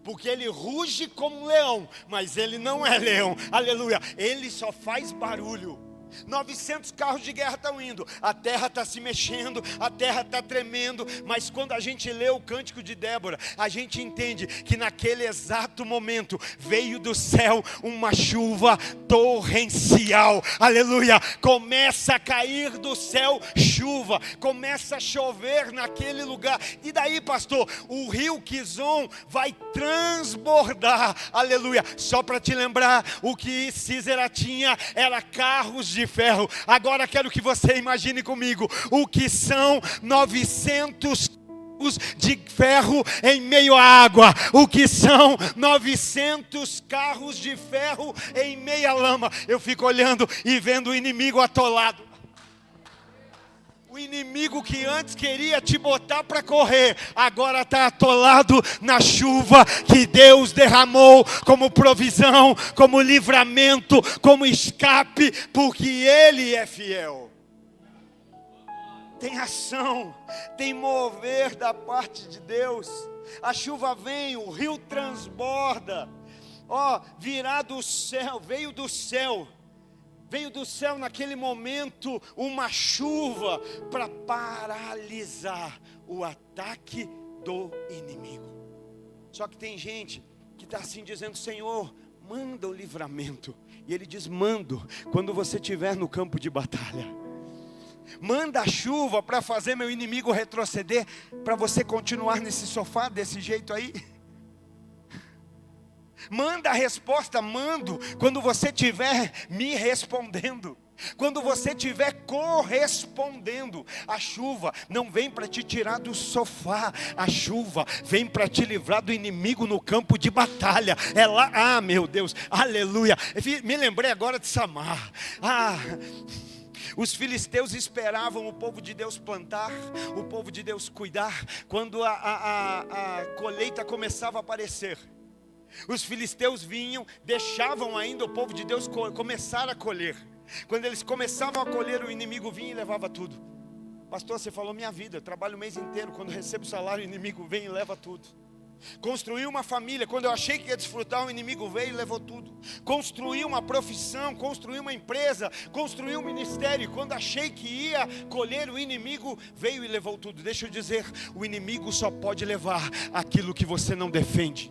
S1: Porque ele ruge como um leão, mas ele não é leão, aleluia, ele só faz barulho. 900 carros de guerra estão indo, a terra está se mexendo, a terra está tremendo. Mas quando a gente lê o cântico de Débora, a gente entende que naquele exato momento veio do céu uma chuva torrencial, aleluia. Começa a cair do céu chuva, começa a chover naquele lugar. E daí, pastor, o rio Quizon vai transbordar, aleluia. Só para te lembrar, o que Sísera tinha era carros de ferro. Agora quero que você imagine comigo o que são 900 carros de ferro em meio à água. O que são 900 carros de ferro em meia lama. Eu fico olhando e vendo o inimigo atolado. O inimigo que antes queria te botar para correr, agora está atolado na chuva que Deus derramou como provisão, como livramento, como escape, porque Ele é fiel. Tem ação, tem mover da parte de Deus. A chuva vem, o rio transborda. Virá do céu, veio do céu. Veio do céu naquele momento uma chuva para paralisar o ataque do inimigo. Só que tem gente que está assim dizendo: Senhor, manda o livramento. E Ele diz: mando, quando você estiver no campo de batalha. Manda a chuva para fazer meu inimigo retroceder, para você continuar nesse sofá desse jeito aí. Manda a resposta, mando, quando você estiver me respondendo. Quando você estiver correspondendo. A chuva não vem para te tirar do sofá, a chuva vem para te livrar do inimigo no campo de batalha. É lá, meu Deus, aleluia. Me lembrei agora de Samar. Os filisteus esperavam o povo de Deus plantar, o povo de Deus cuidar. Quando a colheita começava a aparecer, os filisteus vinham, deixavam ainda o povo de Deus começar a colher. Quando eles começavam a colher, o inimigo vinha e levava tudo. Pastor, você falou minha vida, eu trabalho o mês inteiro, quando recebo salário, o inimigo vem e leva tudo. Construí uma família, quando eu achei que ia desfrutar, o inimigo veio e levou tudo. Construí uma profissão, construí uma empresa, construí um ministério, e quando achei que ia colher, o inimigo veio e levou tudo. Deixa eu dizer, o inimigo só pode levar aquilo que você não defende.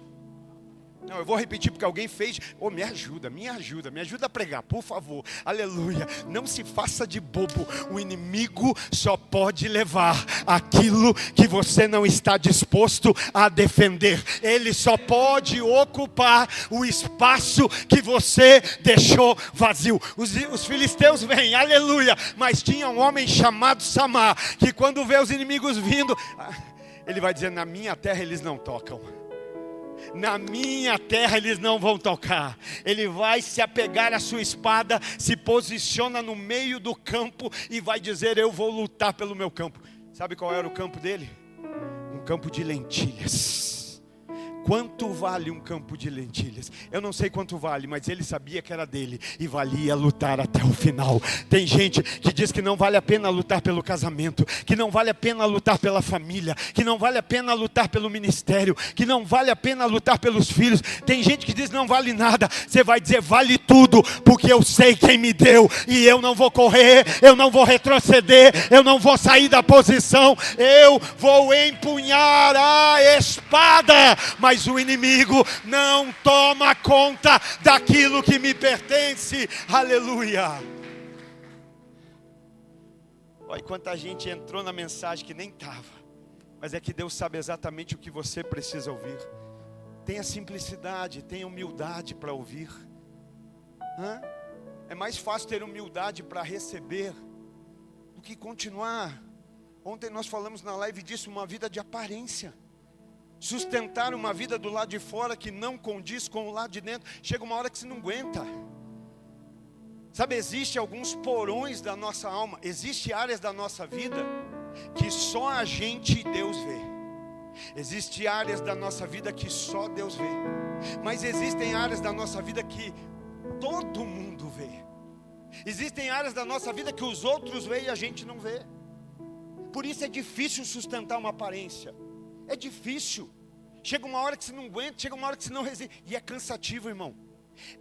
S1: Não, eu vou repetir porque alguém fez. Me ajuda a pregar, por favor. Aleluia. Não se faça de bobo. O inimigo só pode levar aquilo que você não está disposto a defender. Ele só pode ocupar o espaço que você deixou vazio. Os filisteus vêm, aleluia. Mas tinha um homem chamado Samar, que quando vê os inimigos vindo, ele vai dizer: na minha terra eles não tocam. Na minha terra eles não vão tocar. Ele vai se apegar à sua espada, se posiciona no meio do campo e vai dizer: eu vou lutar pelo meu campo. Sabe qual era o campo dele? Um campo de lentilhas. Quanto vale um campo de lentilhas? Eu não sei quanto vale, mas ele sabia que era dele e valia lutar até o final. Tem gente que diz que não vale a pena lutar pelo casamento, que não vale a pena lutar pela família, que não vale a pena lutar pelo ministério, que não vale a pena lutar pelos filhos. Tem gente que diz não vale nada. Você vai dizer: vale tudo, porque eu sei quem me deu e eu não vou correr, eu não vou retroceder, eu não vou sair da posição, eu vou empunhar a espada. Mas o inimigo não toma conta daquilo que me pertence. Aleluia. Olha quanta gente entrou na mensagem que nem estava. Mas é que Deus sabe exatamente o que você precisa ouvir. Tenha simplicidade, tenha humildade para ouvir. É mais fácil ter humildade para receber do que continuar. Ontem nós falamos na live disso, uma vida de aparência. Sustentar uma vida do lado de fora que não condiz com o lado de dentro. Chega uma hora que você não aguenta. Sabe, existe alguns porões da nossa alma, existe áreas da nossa vida que só a gente e Deus vê. Existem áreas da nossa vida que só Deus vê. Mas existem áreas da nossa vida que todo mundo vê. Existem áreas da nossa vida que os outros veem e a gente não vê. Por isso é difícil sustentar uma aparência. É difícil. Chega uma hora que você não aguenta, chega uma hora que você não resiste. E é cansativo, irmão.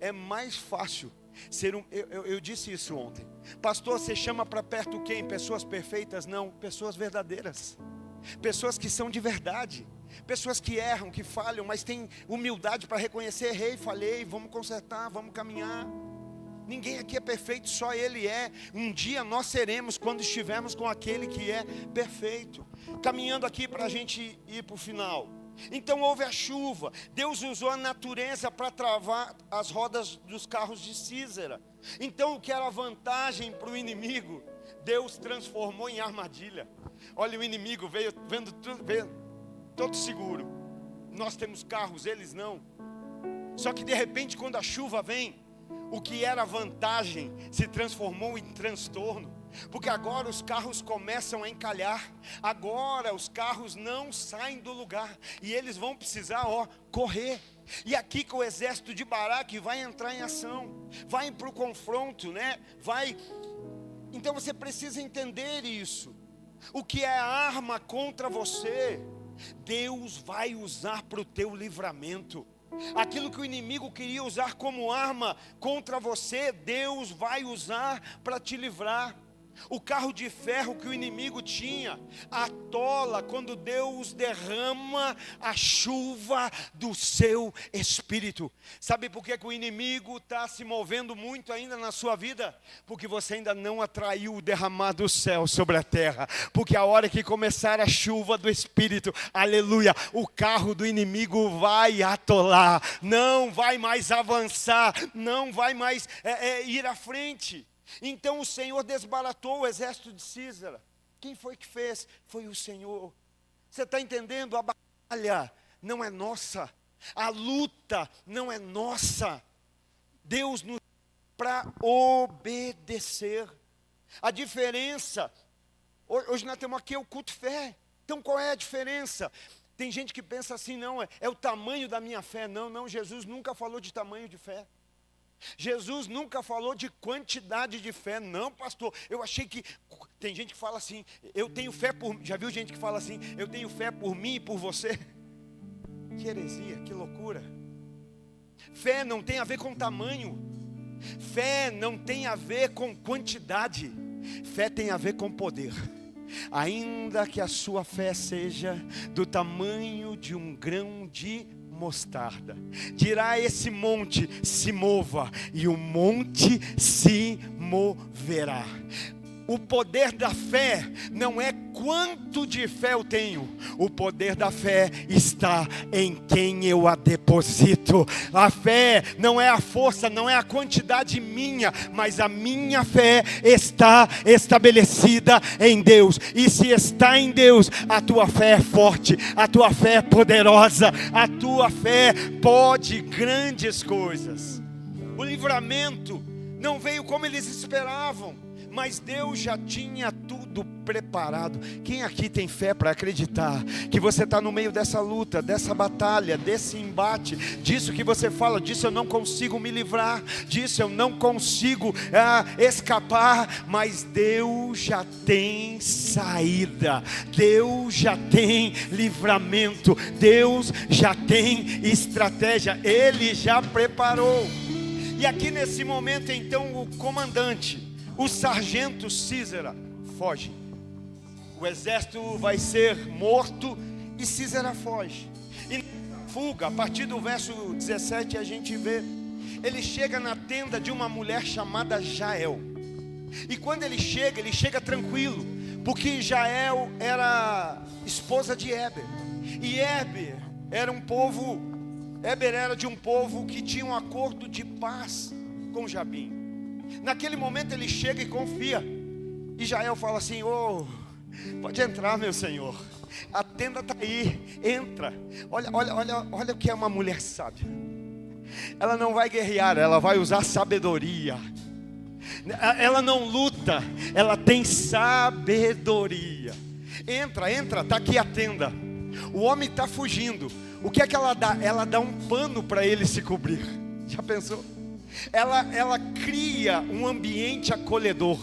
S1: É mais fácil ser eu disse isso ontem. Pastor, você chama para perto quem? Pessoas perfeitas? Não, pessoas verdadeiras. Pessoas que são de verdade. Pessoas que erram, que falham, mas têm humildade para reconhecer: errei, falhei, vamos consertar, vamos caminhar. Ninguém aqui é perfeito, só Ele é. Um dia nós seremos, quando estivermos com aquele que é perfeito. Caminhando aqui para a gente ir para o final. Então houve a chuva. Deus usou a natureza para travar as rodas dos carros de Císera. Então o que era vantagem para o inimigo, Deus transformou em armadilha. Olha, o inimigo veio vendo tudo, veio todo seguro. Nós temos carros, eles não. Só que de repente, quando a chuva vem, o que era vantagem se transformou em transtorno. Porque agora os carros começam a encalhar. Agora os carros não saem do lugar. E eles vão precisar, correr. E aqui que o exército de Baraque vai entrar em ação. Vai para o confronto, né? Então você precisa entender isso. O que é arma contra você, Deus vai usar para o teu livramento. Aquilo que o inimigo queria usar como arma contra você, Deus vai usar para te livrar. O carro de ferro que o inimigo tinha atola quando Deus derrama a chuva do seu Espírito. Sabe por que o inimigo está se movendo muito ainda na sua vida? Porque você ainda não atraiu o derramar do céu sobre a terra. Porque a hora que começar a chuva do Espírito, aleluia, o carro do inimigo vai atolar, não vai mais avançar, não vai mais ir à frente. Então o Senhor desbaratou o exército de Sísera. Quem foi que fez? Foi o Senhor. Você está entendendo? A batalha não é nossa, a luta não é nossa. Deus nos para obedecer. A diferença, hoje nós temos aqui o culto fé. Então qual é a diferença? Tem gente que pensa assim, não, é o tamanho da minha fé. Não, Jesus nunca falou de tamanho de fé. Jesus nunca falou de quantidade de fé. Não, pastor, eu achei que... Tem gente que fala assim, eu tenho fé por... Já viu gente que fala assim, eu tenho fé por mim e por você? Que heresia, que loucura. Fé não tem a ver com tamanho. Fé não tem a ver com quantidade. Fé tem a ver com poder. Ainda que a sua fé seja do tamanho de um grão de mostarda, dirá esse monte, se mova, e o monte se moverá. O poder da fé não é quanto de fé eu tenho. O poder da fé está em quem eu a deposito. A fé não é a força, não é a quantidade minha, mas a minha fé está estabelecida em Deus. E se está em Deus, a tua fé é forte, a tua fé é poderosa, a tua fé pode grandes coisas. O livramento não veio como eles esperavam, mas Deus já tinha tudo preparado. Quem aqui tem fé para acreditar que você está no meio dessa luta, dessa batalha, desse embate, disso que você fala, disso eu não consigo me livrar, disso eu não consigo escapar, mas Deus já tem saída, Deus já tem livramento, Deus já tem estratégia, Ele já preparou. E aqui nesse momento então o comandante, o sargento Sísera foge. O exército vai ser morto e Sísera foge. E na fuga, a partir do verso 17 a gente vê, ele chega na tenda de uma mulher chamada Jael. E quando ele chega tranquilo, porque Jael era esposa de Éber. E Éber era de um povo que tinha um acordo de paz com Jabim. Naquele momento ele chega e confia. E Jael fala assim: pode entrar, meu senhor, a tenda está aí, entra. Olha o que é uma mulher sábia. Ela não vai guerrear, ela vai usar sabedoria. Ela não luta, ela tem sabedoria. Entra, está aqui a tenda. O homem está fugindo. O que é que ela dá? Ela dá um pano para ele se cobrir. Já pensou? Ela cria um ambiente acolhedor.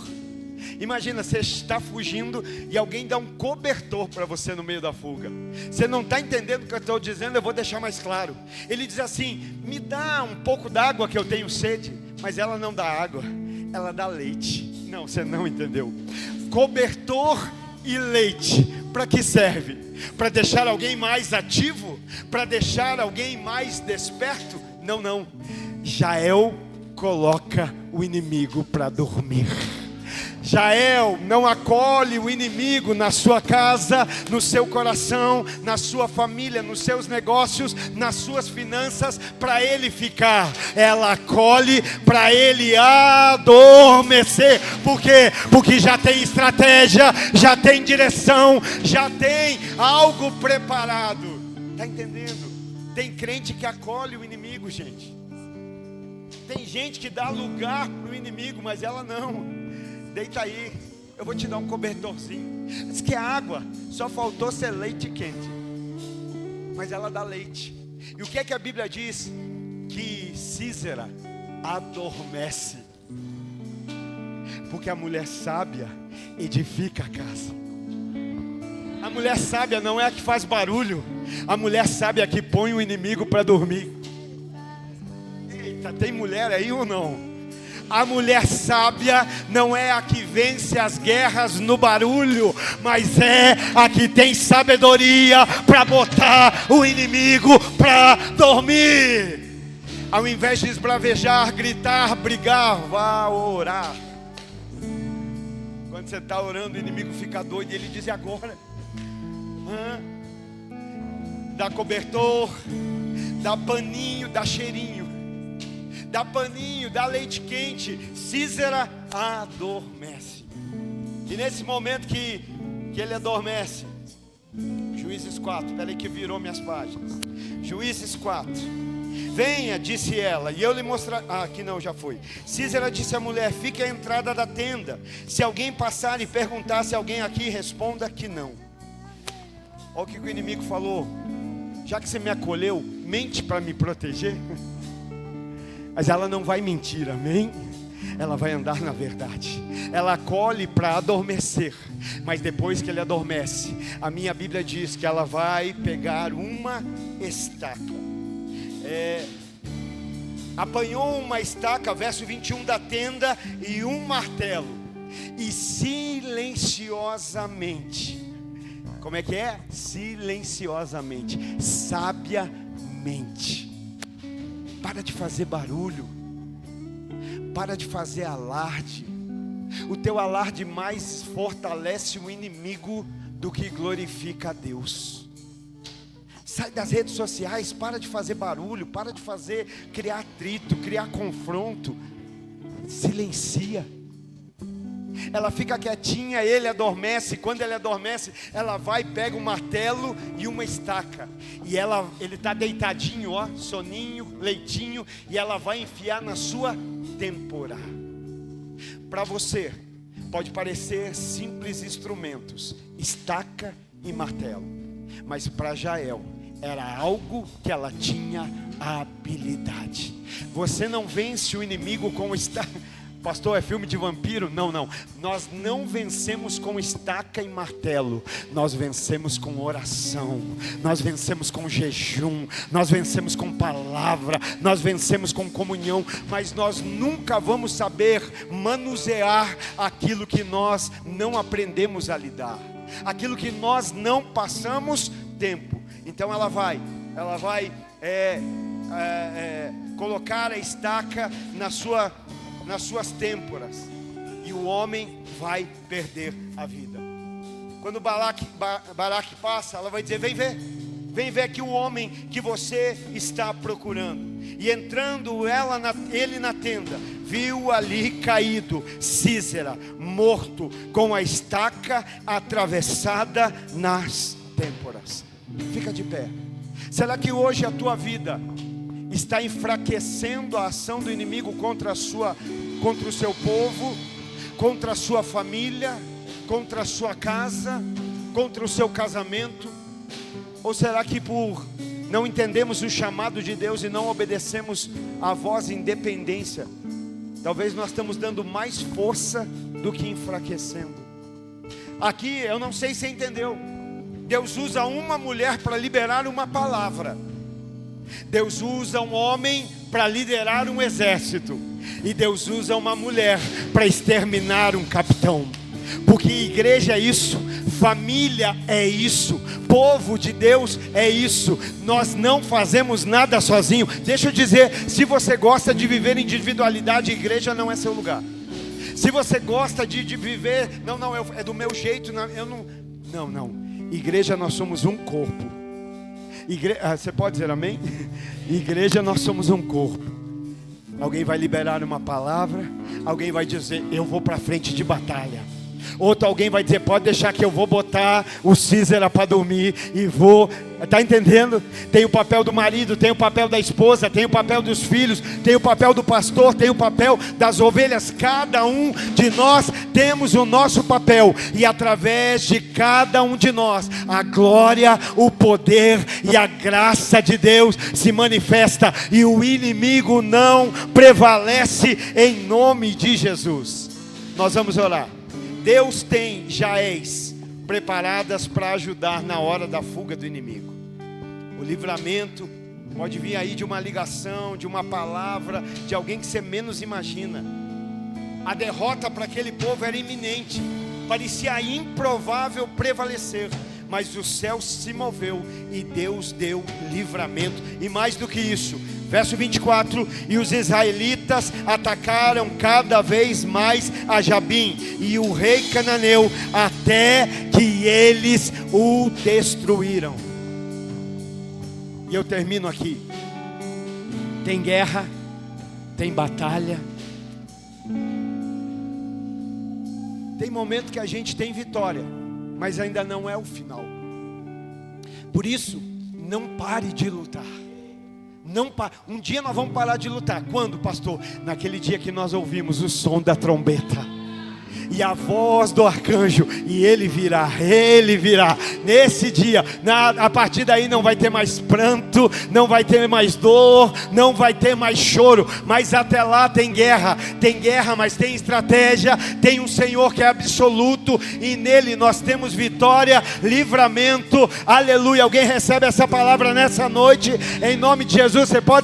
S1: Imagina, você está fugindo e alguém dá um cobertor para você no meio da fuga. Você não está entendendo o que eu estou dizendo, eu vou deixar mais claro. Ele diz assim: me dá um pouco d'água que eu tenho sede. Mas ela não dá água, ela dá leite. Não, você não entendeu. Cobertor e leite, para que serve? Para deixar alguém mais ativo? Para deixar alguém mais desperto? Não. Jael coloca o inimigo para dormir. Jael não acolhe o inimigo na sua casa, no seu coração, na sua família, nos seus negócios, nas suas finanças, para ele ficar. Ela acolhe para ele adormecer. Por quê? Porque já tem estratégia, já tem direção, já tem algo preparado. Está entendendo? Tem crente que acolhe o inimigo, gente. Tem gente que dá lugar para o inimigo, mas ela não. Deita aí, eu vou te dar um cobertorzinho. Diz que a água só faltou ser leite quente, mas ela dá leite. E o que é que a Bíblia diz? Que Sísera adormece, porque a mulher sábia edifica a casa. A mulher sábia não é a que faz barulho, a mulher sábia é a que põe o inimigo para dormir. Eita, tem mulher aí ou não?
S2: A mulher sábia não é a que vence as guerras no barulho, mas é a que tem sabedoria para botar o inimigo para dormir. Ao invés de esbravejar, gritar, brigar, vá orar. Quando você está orando, o inimigo fica doido e ele diz: e agora? Dá cobertor, dá paninho, dá cheirinho, dá paninho, dá leite quente. Císera adormece. E nesse momento que ele adormece, Juízes 4, peraí que virou minhas páginas. Juízes 4. Venha, disse ela, e eu lhe mostrarei. Aqui não, já foi. Císera disse à mulher: fique à entrada da tenda. Se alguém passar e perguntar se alguém aqui, responda que não. Olha o que o inimigo falou: já que você me acolheu, mente para me proteger. Mas ela não vai mentir, amém? Ela vai andar na verdade. Ela acolhe para adormecer, mas depois que ele adormece, a minha Bíblia diz que ela vai pegar uma estaca. Apanhou uma estaca, verso 21, da tenda, e um martelo, e silenciosamente, como é que é? Silenciosamente, sabiamente. Para de fazer barulho, para de fazer alarde. O teu alarde mais fortalece o inimigo do que glorifica a Deus. Sai das redes sociais, para de fazer barulho, para de criar atrito, criar confronto. Silencia. Ela fica quietinha, ele adormece. Quando ele adormece, ela vai, pega um martelo e uma estaca. E ele está deitadinho, ó, soninho, leitinho. E ela vai enfiar na sua têmpora. Para você, pode parecer simples instrumentos, estaca e martelo. Mas para Jael, era algo que ela tinha habilidade. Você não vence o inimigo com estaca. Pastor, é filme de vampiro? Não. Nós não vencemos com estaca e martelo. Nós vencemos com oração. Nós vencemos com jejum. Nós vencemos com palavra. Nós vencemos com comunhão. Mas nós nunca vamos saber manusear aquilo que nós não aprendemos a lidar, aquilo que nós não passamos tempo. Então ela vai colocar a estaca nas suas têmporas, e o homem vai perder a vida. Quando Balaque passa, ela vai dizer: vem ver aqui o homem que você está procurando. E entrando ele na tenda, viu ali caído Císera, morto, com a estaca atravessada nas têmporas. Fica de pé. Será que hoje a tua vida está enfraquecendo a ação do inimigo contra o seu povo, contra a sua família, contra a sua casa, contra o seu casamento? Ou será que por não entendemos o chamado de Deus e não obedecemos a voz independência, talvez nós estamos dando mais força do que enfraquecendo? Aqui eu não sei se você entendeu. Deus usa uma mulher para liberar uma palavra. Deus usa um homem para liderar um exército. E Deus usa uma mulher para exterminar um capitão. Porque igreja é isso, família é isso, povo de Deus é isso. Nós não fazemos nada sozinho. Deixa eu dizer, se você gosta de viver individualidade, igreja não é seu lugar. Se você gosta de viver, não, é do meu jeito, não. Igreja, nós somos um corpo. Você pode dizer amém? Igreja, nós somos um corpo. Alguém vai liberar uma palavra, alguém vai dizer: eu vou para frente de batalha. Alguém vai dizer: pode deixar que eu vou botar o Císera para dormir e vou. Está entendendo? Tem o papel do marido, tem o papel da esposa, tem o papel dos filhos, tem o papel do pastor, tem o papel das ovelhas. Cada um de nós temos o nosso papel, e através de cada um de nós, a glória, o poder e a graça de Deus se manifesta, e o inimigo não prevalece, em nome de Jesus. Nós vamos orar. Deus tem Jaéis preparadas para ajudar na hora da fuga do inimigo. O livramento pode vir aí de uma ligação, de uma palavra, de alguém que você menos imagina. A derrota para aquele povo era iminente. Parecia improvável prevalecer. Mas o céu se moveu e Deus deu livramento. E mais do que isso, verso 24: e os israelitas atacaram cada vez mais a Jabim e o rei cananeu, até que eles o destruíram. E eu termino aqui. Tem guerra, tem batalha, tem momento que a gente tem vitória, mas ainda não é o final. Por isso, não pare de lutar. Não pare. Um dia nós vamos parar de lutar. Quando, pastor? Naquele dia que nós ouvimos o som da trombeta e a voz do arcanjo, e ele virá. Nesse dia, a partir daí não vai ter mais pranto, não vai ter mais dor, não vai ter mais choro, mas até lá tem guerra, mas tem estratégia, tem um Senhor que é absoluto, e nele nós temos vitória, livramento, aleluia. Alguém recebe essa palavra nessa noite, em nome de Jesus? Você pode